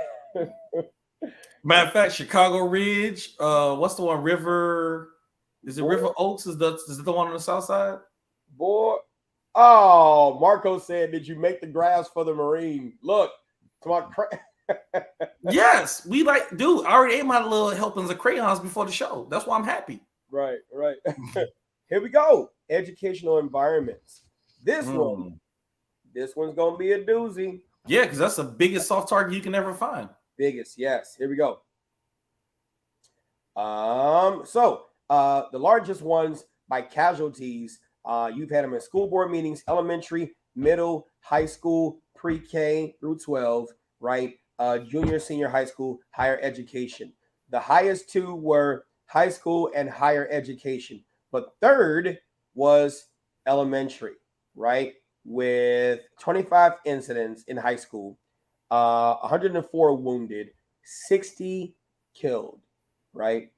matter of fact, Chicago Ridge. What's the one? River. Is it River Oaks? Is it the one on the south side? Boy, oh, Marco said, "Did you make the graphs for the Marine?" Look, to my yes, we like, dude. I already ate my little helpings of crayons before the show. That's why I'm happy. Right. Here we go. Educational environments. This one's gonna be a doozy. Yeah, because that's the biggest soft target you can ever find. Biggest, yes. Here we go. So the largest ones by casualties, you've had them in school board meetings, elementary, middle, high school, pre-K through 12, right? Junior, senior high school, higher education. The highest two were high school and higher education, but third was elementary, right? With 25 incidents in high school, 104 wounded, 60 killed, right?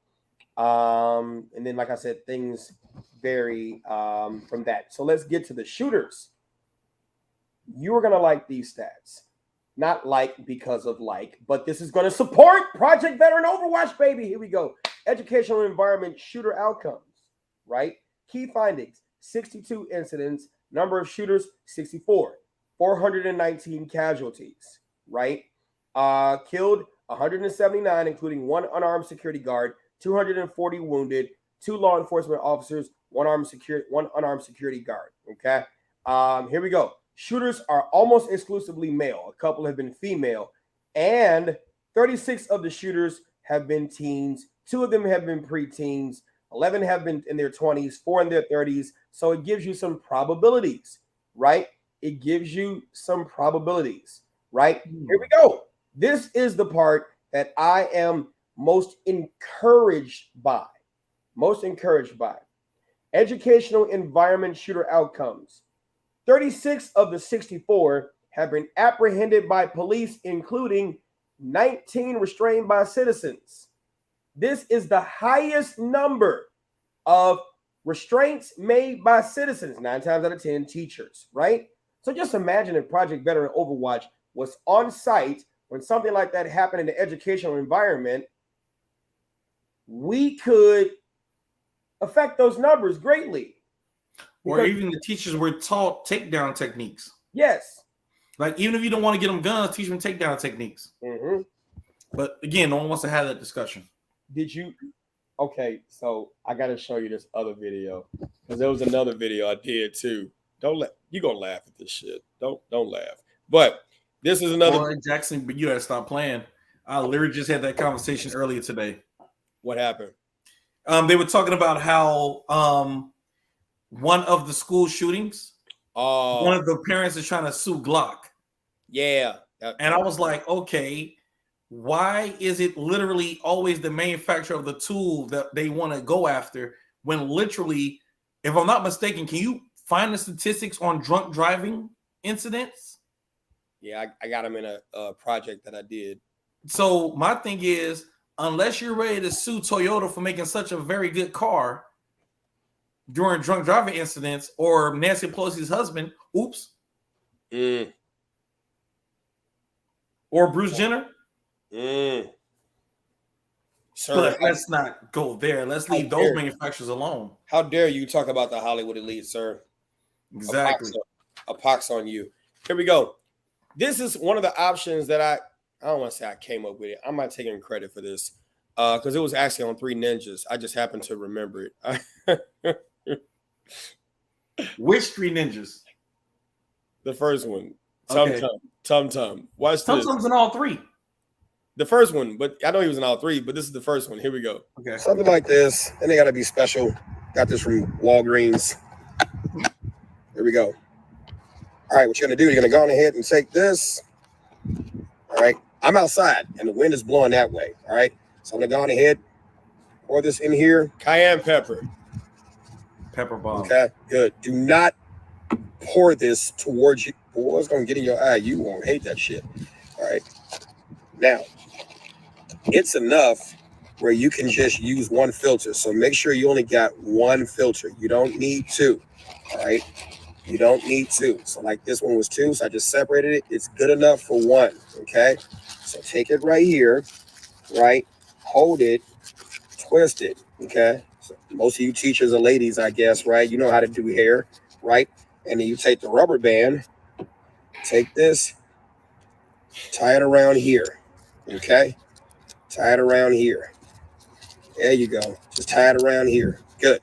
And then, like I said, things vary from that. So let's get to the shooters. You are going to like these stats. Not like because of like, but this is going to support Project Veteran Overwatch, baby. Here we go. Educational environment shooter outcomes, right? Key findings, 62 incidents, number of shooters, 64, 419 casualties, right? Killed 179, including one unarmed security guard, 240 wounded, 2 law enforcement officers, one unarmed security guard, okay? Here we go. Shooters are almost exclusively male. A couple have been female, and 36 of the shooters have been teens. 2 of them have been preteens. 11 have been in their 20s, 4 in their 30s. So it gives you some probabilities, right? It gives you some probabilities, right? Here we go. This is the part that I am most encouraged by. Educational environment shooter outcomes. 36 of the 64 have been apprehended by police, including 19 restrained by citizens. This is the highest number of restraints made by citizens, 9 times out of 10 teachers, right? So just imagine if Project Veteran Overwatch was on site when something like that happened in the educational environment. We could affect those numbers greatly. Or even the teachers were taught takedown techniques. Yes. Like, even if you don't want to get them guns, teach them takedown techniques. Mm-hmm. But again, no one wants to have that discussion. Did you? Okay, so I got to show you this other video because there was another video I did too. You're gonna laugh at this shit. Don't laugh. But this is another. Boy, Jackson, but you gotta stop playing. I literally just had that conversation earlier today. What happened? They were talking about how one of the school shootings, one of the parents is trying to sue Glock. Yeah. And I was like, okay, why is it literally always the manufacturer of the tool that they want to go after when literally, if I'm not mistaken, can you find the statistics on drunk driving incidents? Yeah, I got them in a project that I did. So my thing is, unless you're ready to sue Toyota for making such a very good car during drunk driving incidents, or Nancy Pelosi's husband, or Bruce Jenner. Sir, but let's not go there. Let's leave those manufacturers alone. How dare you talk about the Hollywood elite, sir? Exactly. A pox on you. Here we go. This is one of the options that I don't want to say I came up with it. I'm not taking credit for this because it was actually on 3 Ninjas. I just happened to remember it. Which 3 Ninjas? The first one. Okay. Tum Tum. Watch Tum this. Tum's in all 3. The first one, but I know he was in all 3, but this is the first one. Here we go. Okay. Something like this. And they got to be special. Got this from Walgreens. Here we go. All right, what you're going to do, you're going to go on ahead and take this. All right. I'm outside, and the wind is blowing that way. All right. So I'm going to go on ahead, pour this in here. Cayenne pepper. Pepper bomb. Okay, good. Do not pour this towards you. Boy, it's going to get in your eye. You won't hate that shit. All right. Now, it's enough where you can just use one filter. So make sure you only got one filter. You don't need 2. All right. You don't need 2. So like this one was 2, so I just separated it. It's good enough for 1. Okay. So take it right here, right? Hold it, twist it. Okay. So most of you teachers are ladies, I guess, right? You know how to do hair, right? And then you take the rubber band, take this, tie it around here. Okay. Tie it around here. There you go. Just tie it around here. Good.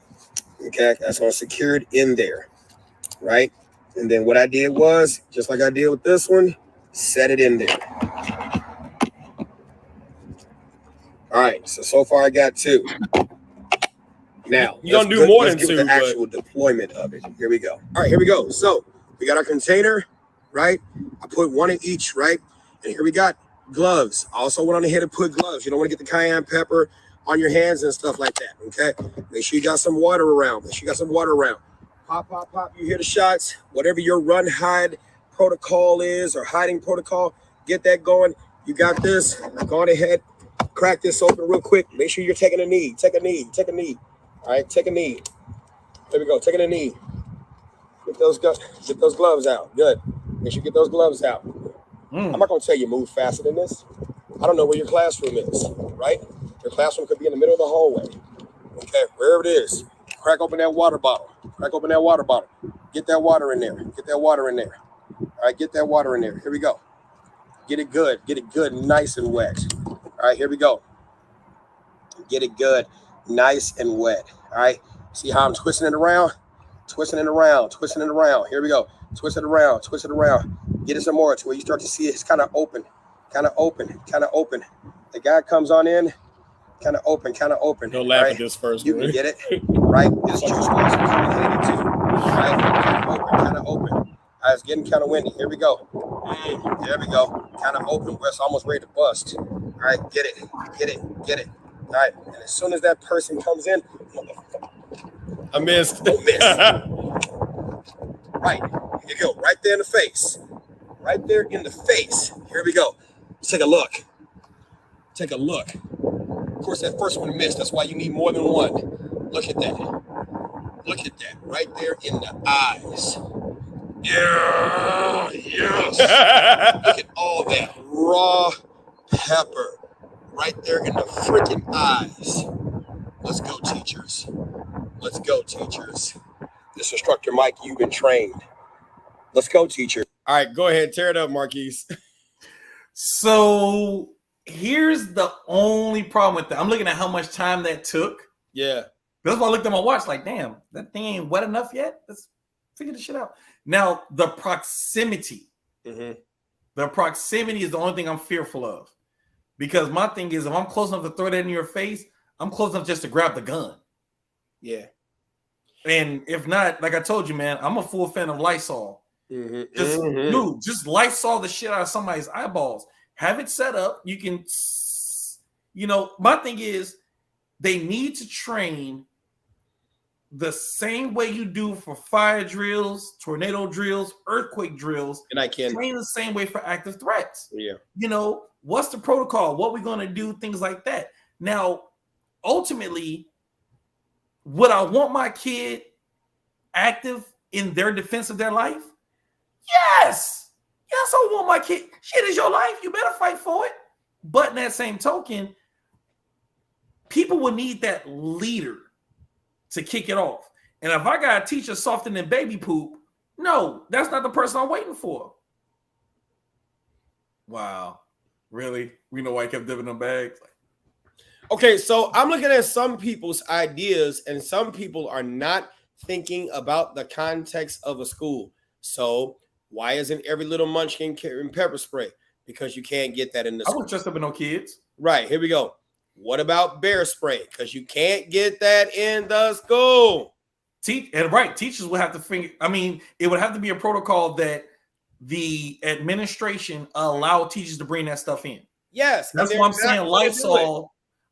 Okay. That's going to secure it in there. Right. And then what I did was, just like I did with this one, set it in there. All right. So far I got 2. Now, you're going to do more than 2. The actual deployment of it. Here we go. All right. Here we go. So we got our container, right? I put 1 in each, right? And here we got gloves. I also went on ahead and put gloves. You don't want to get the cayenne pepper on your hands and stuff like that. Okay. Make sure you got some water around. Pop, pop, pop. You hear the shots. Whatever your run hide protocol is or hiding protocol, get that going. You got this. Go on ahead. Crack this open real quick. Make sure you're taking a knee. Take a knee. All right. Take a knee. There we go. Taking a knee. Get those gloves out. Good. Make sure you get those gloves out. I'm not going to tell you move faster than this. I don't know where your classroom is, right? Your classroom could be in the middle of the hallway. Okay, wherever it is. Crack open that water bottle. Get that water in there. All right, get that water in there. Here we go. Get it good, nice and wet. All right, here we go. Get it good, nice and wet. All right, see how I'm twisting it around? Here we go. Twist it around. Get it some more to where you start to see it's kind of open. The guy comes on in, kind of open. Don't laugh at this first one. You can get it, right? This juice box is kind of handy too, right? Kind of open. All right, it's getting kind of windy. Here we go. There we go. Kind of open where it's almost ready to bust. All right, get it. All right, and as soon as that person comes in, I missed. Don't miss. Right, here you go. Right there in the face. Here we go. Let's take a look. Of course, that first one missed. That's why you need more than 1. Look at that. Right there in the eyes. Yeah, yes. Look at all that raw pepper right there in the freaking eyes. Let's go, teachers. This instructor, Mike, you've been trained. Let's go, teacher. All right, go ahead, tear it up, Marquise. So here's the only problem with that. I'm looking at how much time that took. Yeah. That's why I looked at my watch like, damn, that thing ain't wet enough yet. Let's figure this shit out. Now, the proximity. Mm-hmm. The proximity is the only thing I'm fearful of. Because my thing is, if I'm close enough to throw that in your face, I'm close enough just to grab the gun. Yeah. And if not, like I told you, man, I'm a full fan of Lysol. Mm-hmm. Just Lysol the shit out of somebody's eyeballs. Have it set up. You can, my thing is, they need to train the same way you do for fire drills, tornado drills, earthquake drills. And I can train the same way for active threats. Yeah. What's the protocol? What we're going to do? Things like that. Now, ultimately, would I want my kid active in their defense of their life? Yes. Yes, I want my kid. Shit is your life. You better fight for it. But in that same token, people will need that leader to kick it off. And if I got a teacher softer than baby poop, no, that's not the person I'm waiting for. Wow. Really? We know why he kept dipping them bags? Okay, so I'm looking at some people's ideas, and some people are not thinking about the context of a school. So why isn't every little munchkin carrying pepper spray? Because you can't get that in the school. I school. wouldn't trust up with no kids. Right, here we go. What about bear spray? Because you can't get that in the school. Teachers would have to figure. I mean, it would have to be a protocol that the administration allow teachers to bring that stuff in. Yes, that's what I'm saying.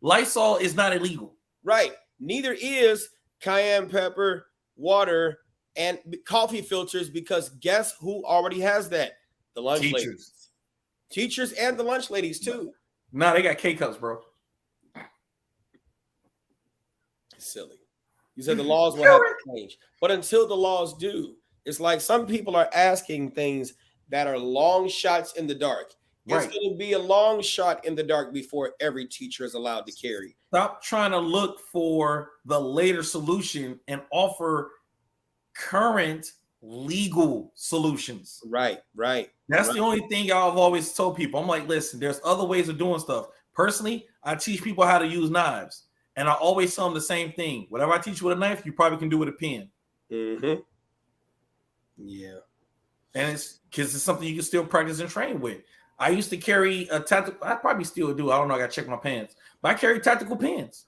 Lysol is not illegal. Right. Neither is cayenne pepper, water, and coffee filters, because guess who already has that? The lunch ladies. Teachers and the lunch ladies too. Nah, they got K-cups, bro. Silly. You said the laws will have to change. But until the laws do, it's like some people are asking things that are long shots in the dark. It's going to be a long shot in the dark before every teacher is allowed to carry. Stop trying to look for the later solution and offer current legal solutions. Right. That's the only thing I've always told people. I'm like, listen, there's other ways of doing stuff. Personally, I teach people how to use knives. And I always tell them the same thing. Whatever I teach you with a knife, you probably can do with a pen. Mm-hmm. Yeah. And it's because it's something you can still practice and train with. I used to carry a tactical, I probably still do. I don't know. I got to check my pants. But I carry tactical pens.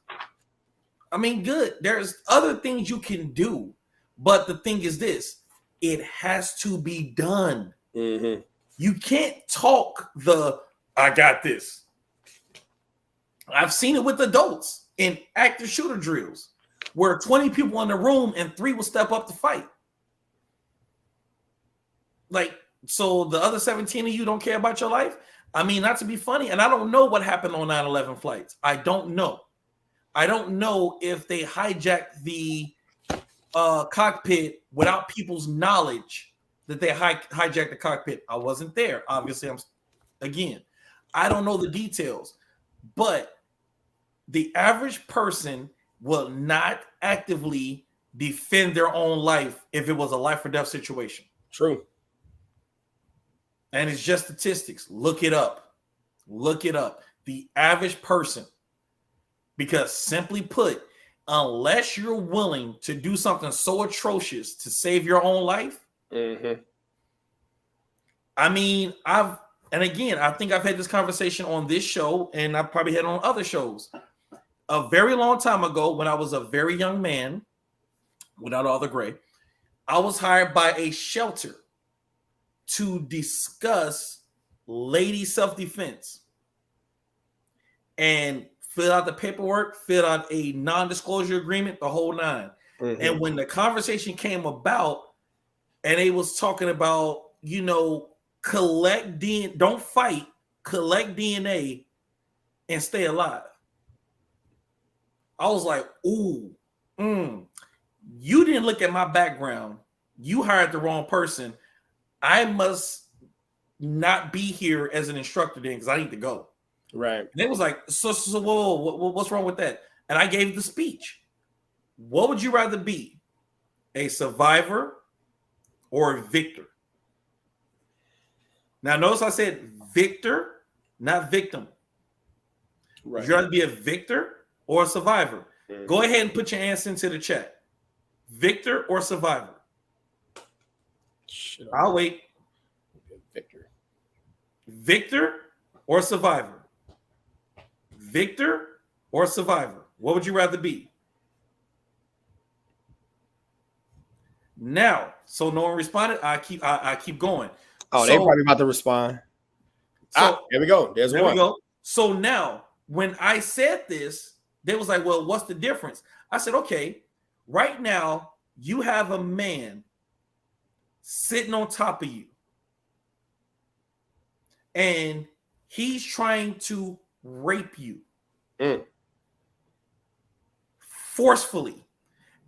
I mean, good. There's other things you can do. But the thing is this. It has to be done. Mm-hmm. You can't talk I got this. I've seen it with adults in active shooter drills where 20 people in the room and 3 will step up to fight. Like, so the other 17 of you don't care about your life? I mean, not to be funny, and I don't know what happened on 9/11 flights. I don't know. I don't know if they hijacked the cockpit without people's knowledge that they hijacked the cockpit. I wasn't there. Obviously, I don't know the details, but the average person will not actively defend their own life if it was a life or death situation. True. And it's just statistics. Look it up. The average person, because simply put, unless you're willing to do something so atrocious to save your own life, I mean, I think I've had this conversation on this show, and I've probably had it on other shows. A very long time ago, when I was a very young man, without all the gray, I was hired by a shelter to discuss lady self-defense and fill out the paperwork, fill out a non-disclosure agreement, the whole nine. And when the conversation came about, and they was talking about, collect DNA, don't fight, collect DNA and stay alive. I was like, ooh, you didn't look at my background. You hired the wrong person. I must not be here as an instructor then because I need to go. Right. And it was like, so whoa, what's wrong with that? And I gave the speech. What would you rather be? A survivor or a victor? Now, notice I said victor, not victim. Right. Would you rather be a victor or a survivor? Mm-hmm. Go ahead and put your answer into the chat. Victor or survivor? I'll wait. Victor. Victor or survivor? Victor or survivor? What would you rather be? Now, so no one responded. I keep going. Oh, they're probably about to respond. So here we go. There one. We go. So now, when I said this, they was like, "Well, what's the difference?" I said, "Okay, right now you have a man sitting on top of you, and he's trying to rape you forcefully."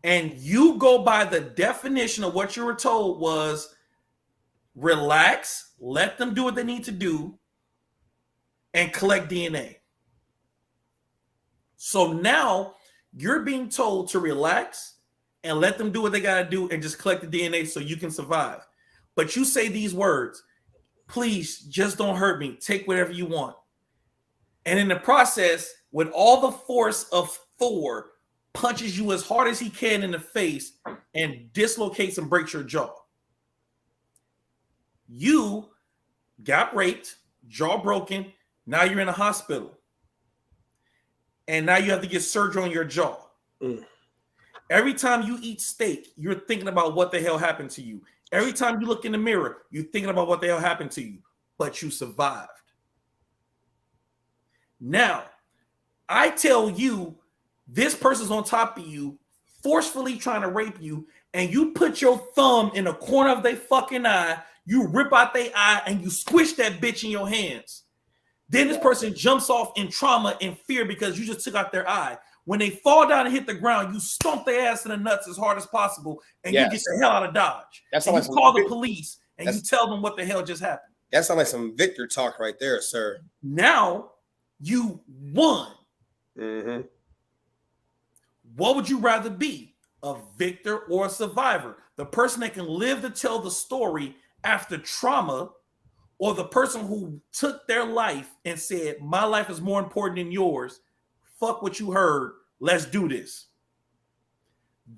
And you go by the definition of what you were told was relax, let them do what they need to do, and collect DNA. So now you're being told to relax and let them do what they got to do and just collect the DNA so you can survive. But you say these words, please just don't hurt me. Take whatever you want. And in the process, with all the force of Thor, punches you as hard as he can in the face and dislocates and breaks your jaw. You got raped, jaw broken. Now you're in a hospital. And now you have to get surgery on your jaw. Every time you eat steak, you're thinking about what the hell happened to you. Every time you look in the mirror, you're thinking about what the hell happened to you. But you survived. Now, I tell you, this person's on top of you, forcefully trying to rape you, and you put your thumb in the corner of their fucking eye, you rip out their eye, and you squish that bitch in your hands. Then this person jumps off in trauma and fear because you just took out their eye. When they fall down and hit the ground, you stomp their ass in the nuts as hard as possible, and you get the hell out of Dodge. And you call the police, and you tell them what the hell just happened. That sounds like some Victor talk right there, sir. Now you won. Mm-hmm. What would you rather be, a victor or a survivor? The person that can live to tell the story after trauma, or the person who took their life and said, my life is more important than yours. Fuck what you heard. Let's do this.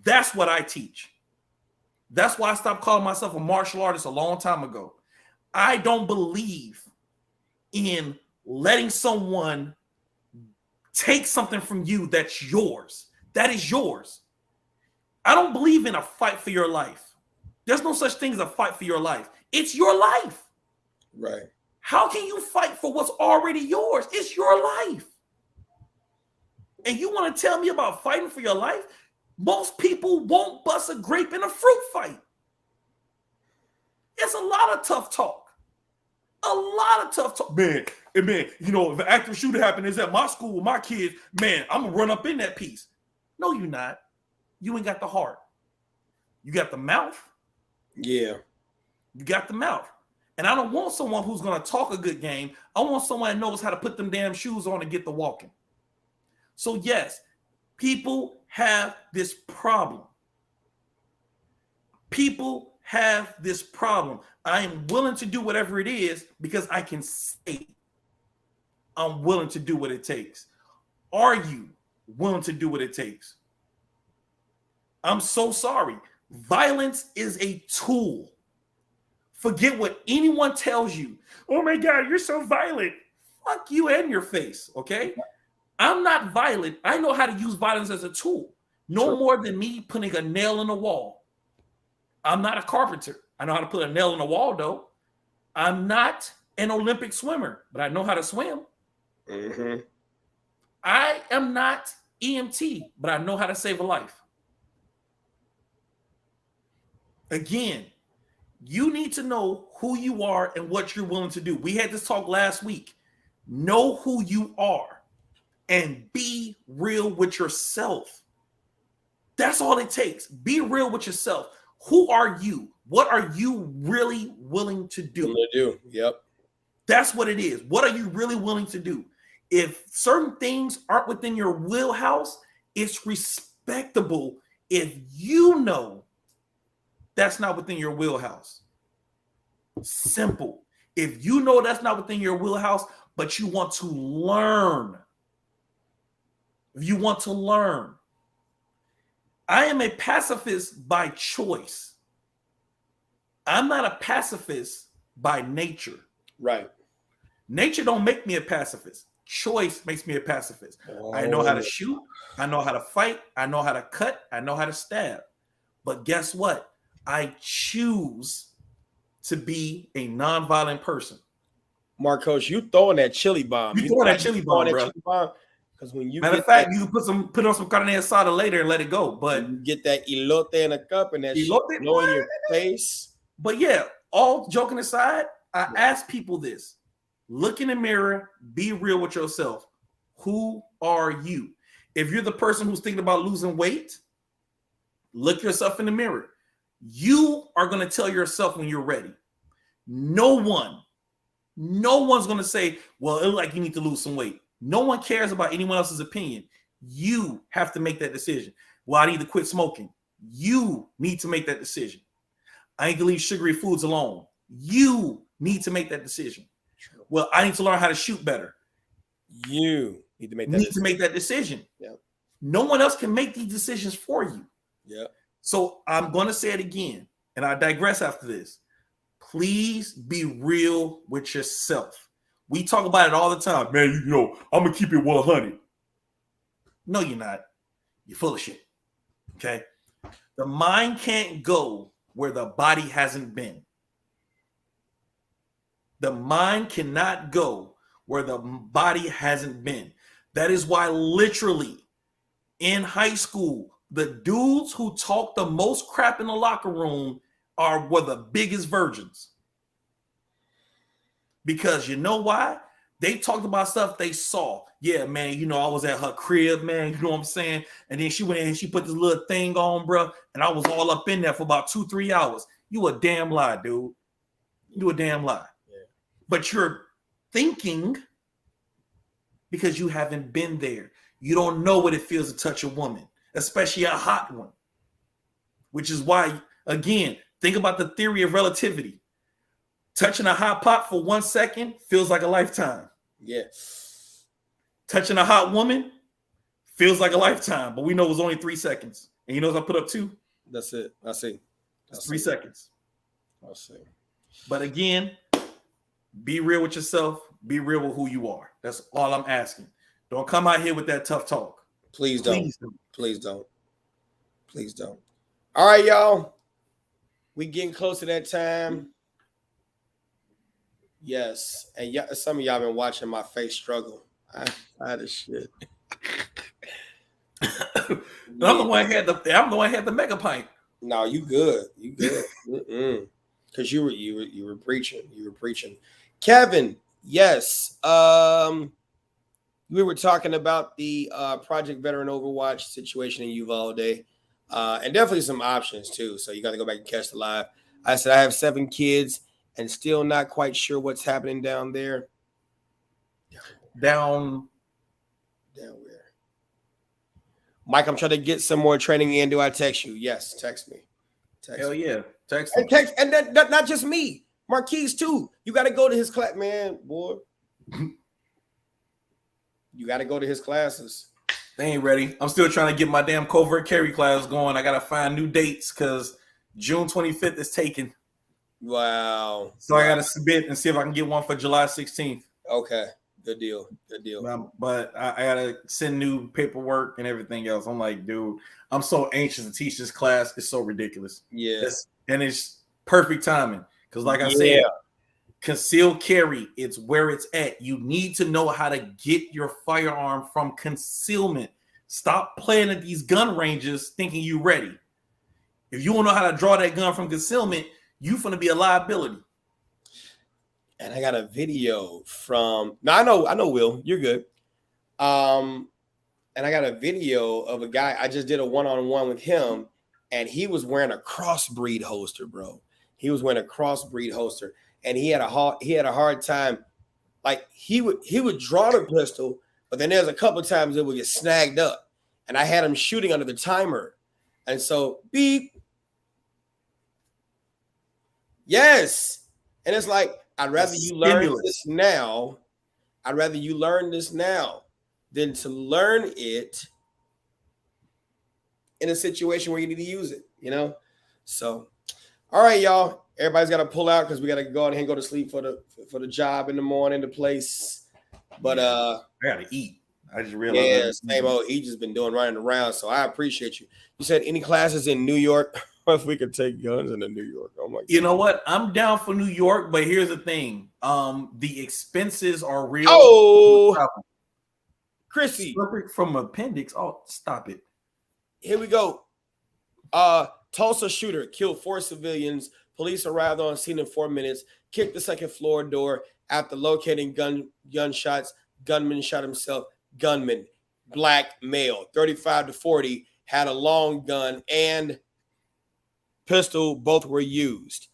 That's what I teach. That's why I stopped calling myself a martial artist a long time ago. I don't believe in letting someone take something from you that's yours. That is yours. I don't believe in a fight for your life. There's no such thing as a fight for your life. It's your life. Right. How can you fight for what's already yours? It's your life. And you want to tell me about fighting for your life? Most people won't bust a grape in a fruit fight. It's a lot of tough talk. A lot of tough talk. Man, you know, if an active shooter happened is at my school with my kids, man, I'm going to run up in that piece. No, you're not. You ain't got the heart. You got the mouth. Yeah. You got the mouth. And I don't want someone who's going to talk a good game. I want someone that knows how to put them damn shoes on and get the walking. So yes, people have this problem. People have this problem. I am willing to do whatever it is because I can say I'm willing to do what it takes. Are you willing to do what it takes? I'm so sorry. Violence is a tool. Forget what anyone tells you. Oh my God, you're so violent. Fuck you and your face, okay? I'm not violent. I know how to use violence as a tool. No more than me putting a nail in a wall. I'm not a carpenter. I know how to put a nail in a wall, though. I'm not an Olympic swimmer, but I know how to swim. Mm-hmm. I am not EMT, but I know how to save a life. Again, you need to know who you are and what you're willing to do. We had this talk last week. Know who you are and be real with yourself. That's all it takes. Be real with yourself. Who are you? What are you really willing to do? Yep. That's what it is. What are you really willing to do? If certain things aren't within your wheelhouse, it's respectable if you know that's not within your wheelhouse. Simple. If you know that's not within your wheelhouse, but you want to learn, if you want to learn, I am a pacifist by choice. I'm not a pacifist by nature. Right. Nature don't make me a pacifist. Choice makes me a pacifist. Oh. I know how to shoot. I know how to fight. I know how to cut. I know how to stab. But guess what? I choose to be a nonviolent person. Marcos, you throwing that chili bomb. You throwing that chili bomb, bro. Because when you matter of fact, you can put on some carne asada later and let it go. But you get that elote in a cup and that shit blow in your face. But yeah, all joking aside, I ask people this. Look in the mirror, be real with yourself. Who are you? If you're the person who's thinking about losing weight, look yourself in the mirror. You are going to tell yourself when you're ready. No one's going to say, well, it looks like you need to lose some weight. No one cares about anyone else's opinion. You have to make that decision. Well, I need to quit smoking. You need to make that decision. I need to leave sugary foods alone. You need to make that decision. Well, I need to learn how to shoot better. You need to make that decision. Yep. No one else can make these decisions for you. Yeah. So I'm going to say it again, and I digress after this. Please be real with yourself. We talk about it all the time. Man, you know, I'm going to keep it 100. No, you're not. You're full of shit. Okay? The mind can't go where the body hasn't been. The mind cannot go where the body hasn't been. That is why literally in high school, the dudes who talk the most crap in the locker room were the biggest virgins. Because you know why? They talked about stuff they saw. Yeah, man, you know, I was at her crib, man, you know what I'm saying? And then she went in and she put this little thing on, bro, and I was all up in there for about 2-3 hours. You a damn lie, dude. You a damn lie. Yeah. But you're thinking because you haven't been there. You don't know what it feels to touch a woman, especially a hot one. Which is why, again, think about the theory of relativity. Touching a hot pot for 1 second feels like a lifetime. Yeah. Touching a hot woman feels like a lifetime, but we know it was only 3 seconds. And you know what I put up 2? That's it. I see. That's 3 seconds. I see. But again, be real with yourself. Be real with who you are. That's all I'm asking. Don't come out here with that tough talk. Please don't. Please don't. Please don't. All right, y'all. We getting close to that time. Yes. And some of y'all been watching my face struggle. I had a shit. I'm the one who had the mega pint. No, you good. You good. Because you were preaching. You were preaching. Kevin, yes. We were talking about the Project Veteran Overwatch situation in Uvalde. And definitely some options too. So you got to go back and catch the live. I said I have 7 kids and still not quite sure what's happening down there. Down where? Mike, I'm trying to get some more training in. Do I text you? Yes, text me. Hell yeah. Text me. And that, not just me. Marquise too. You got to go to his class, man, boy. You got to go to his classes. They ain't ready. I'm still trying to get my damn covert carry class going. I got to find new dates because June 25th is taken. Wow. So I got to submit and see if I can get one for July 16th. Okay. Good deal. Good deal. But I got to send new paperwork and everything else. I'm like, dude, I'm so anxious to teach this class. It's so ridiculous. Yeah. And it's perfect timing. Because like I said, concealed carry, it's where it's at. You need to know how to get your firearm from concealment. Stop playing at these gun ranges thinking you ready. If you don't know how to draw that gun from concealment, you're going to be a liability. And I got a video from I know Will, you're good. And I got a video of a guy. I just did a one-on-one with him, and he was wearing a crossbreed holster, bro. He was wearing a crossbreed holster, and he had a hard time. Like he would draw the pistol, but then there's a couple of times it would get snagged up, and I had him shooting under the timer, and so beep. Yes, and it's like I'd rather you learn this now. I'd rather you learn this now than to learn it in a situation where you need to use it, you know? So, all right, y'all. Everybody's got to pull out because we got to go ahead and go to sleep for the job in the morning, the place. But I got to eat. I just realized. Yeah, same old. He just been doing running around. So I appreciate you. You said any classes in New York? If we could take guns into New York. Oh my God. You know what? I'm down for New York, but here's the thing. The expenses are real. Oh, Chrissy. From appendix. Oh, stop it. Here we go. Tulsa shooter killed 4 civilians. Police arrived on scene in 4 minutes, kicked the second floor door after locating gunshots. Gunman shot himself. Gunman, black male, 35 to 40, had a long gun and pistol. Both were used.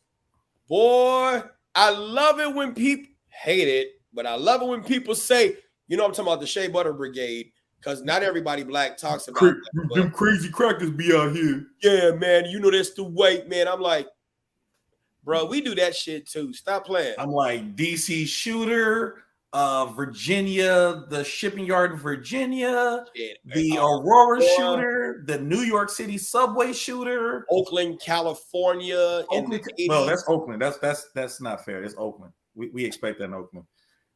Boy, I love it when people hate it, but I love it when people say, you know, I'm talking about the Shea Butter Brigade, because not everybody black talks about that. Them crazy crackers be out here. Yeah, man, you know that's the white man. I'm like, bro, we do that shit too. Stop playing. I'm like DC shooter, Virginia, the shipping yard in Virginia, the Aurora shooter, the New York City subway shooter, Oakland, California. Well, that's Oakland. That's not fair. It's Oakland. We expect that in Oakland.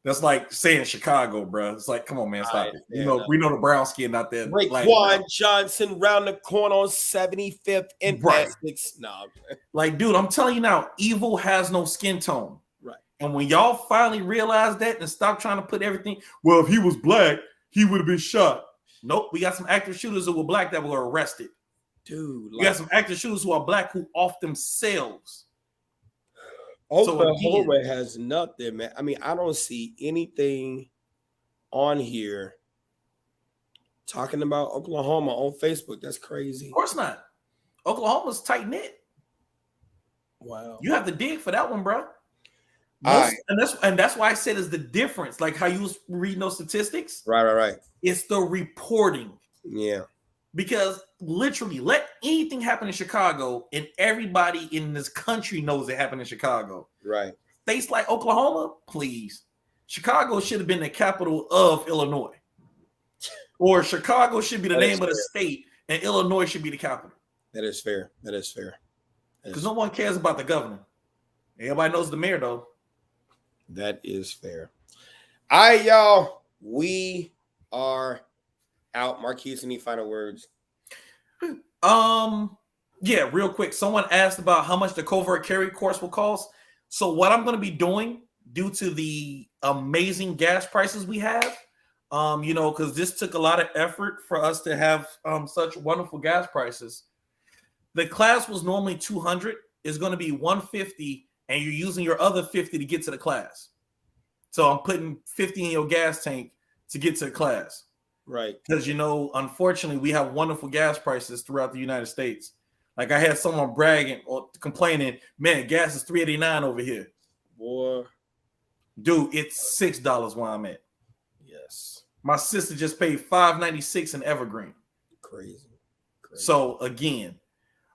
That's like saying Chicago, bro. It's like, come on, man, stop it. You know, we know the brown skin out there. Raekwon Johnson round the corner on 75th and Essex. Nah, like, dude, I'm telling you now, evil has no skin tone. Right. And when y'all finally realize that and stop trying to put everything, well, if he was black, he would have been shot. Nope. We got some active shooters who were black that were arrested. Dude, we got some active shooters who are black who off themselves. Oklahoma has nothing, man. I mean, I don't see anything on here talking about Oklahoma on Facebook. That's crazy. Of course not. Oklahoma's tight knit. Wow. You have to dig for that one, bro. And that's why I said is the difference. Like how you was reading those statistics. Right. It's the reporting. Yeah. Because literally, let anything happen in Chicago, and everybody in this country knows it happened in Chicago. Right. States like Oklahoma, please. Chicago should have been the capital of Illinois. Or Chicago should be the name of the state, and Illinois should be the capital. That is fair. Because no one cares about the governor. Everybody knows the mayor, though. That is fair. All right, y'all. We are out. Marquise, any final words? Yeah, real quick. Someone asked about how much the covert carry course will cost. So what I'm going to be doing, due to the amazing gas prices we have, you know, because this took a lot of effort for us to have such wonderful gas prices. The class was normally $200. It's going to be $150, and you're using your other $50 to get to the class. So I'm putting $50 in your gas tank to get to the class. Right. Because, you know, unfortunately, we have wonderful gas prices throughout the United States. Like I had someone bragging or complaining, man, gas is $3.89 over here. Boy. Dude, it's $6 where I'm at. Yes. My sister just paid $5.96 in Evergreen. Crazy. So, again,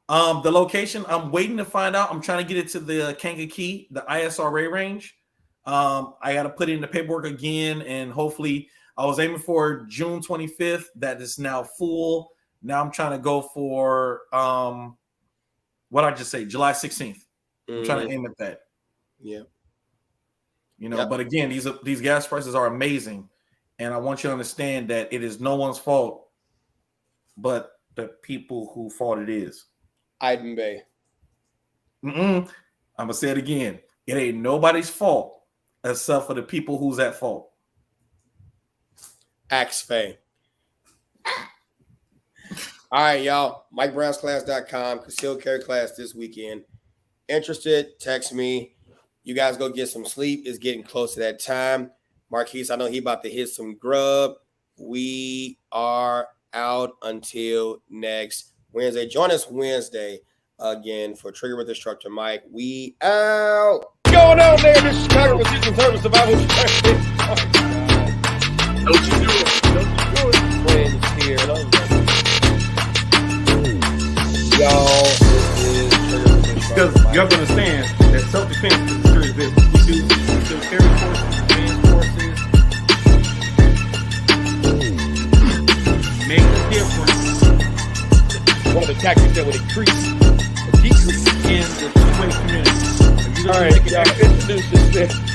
the location, I'm waiting to find out. I'm trying to get it to the Kankakee, the ISRA range. I got to put in the paperwork again, and hopefully I was aiming for June 25th. That is now full. Now I'm trying to go for what I just say, July 16th. I'm trying to aim at that. Yeah. You know, but again, these gas prices are amazing, and I want you to understand that it is no one's fault, but the people who fault it is. Iden Bay. I'm gonna say it again. It ain't nobody's fault except for the people who's at fault. Axe Faye. All right, y'all. MikeBrownsClass.com. Concealed carry class this weekend. Interested? Text me. You guys go get some sleep. It's getting close to that time. Marquise, I know he about to hit some grub. We are out until next Wednesday. Join us Wednesday again for Trigger with Instructor Mike. We out. Going on there. This is Chicago Precision Service Survival. Don't you do it. Friends here. Y'all, this is Trigger with Instructor Mike. Because you have to understand that self-defense is a serious business. tactics that would increase or decrease in the two-way community. All right, y'all introduce yourself.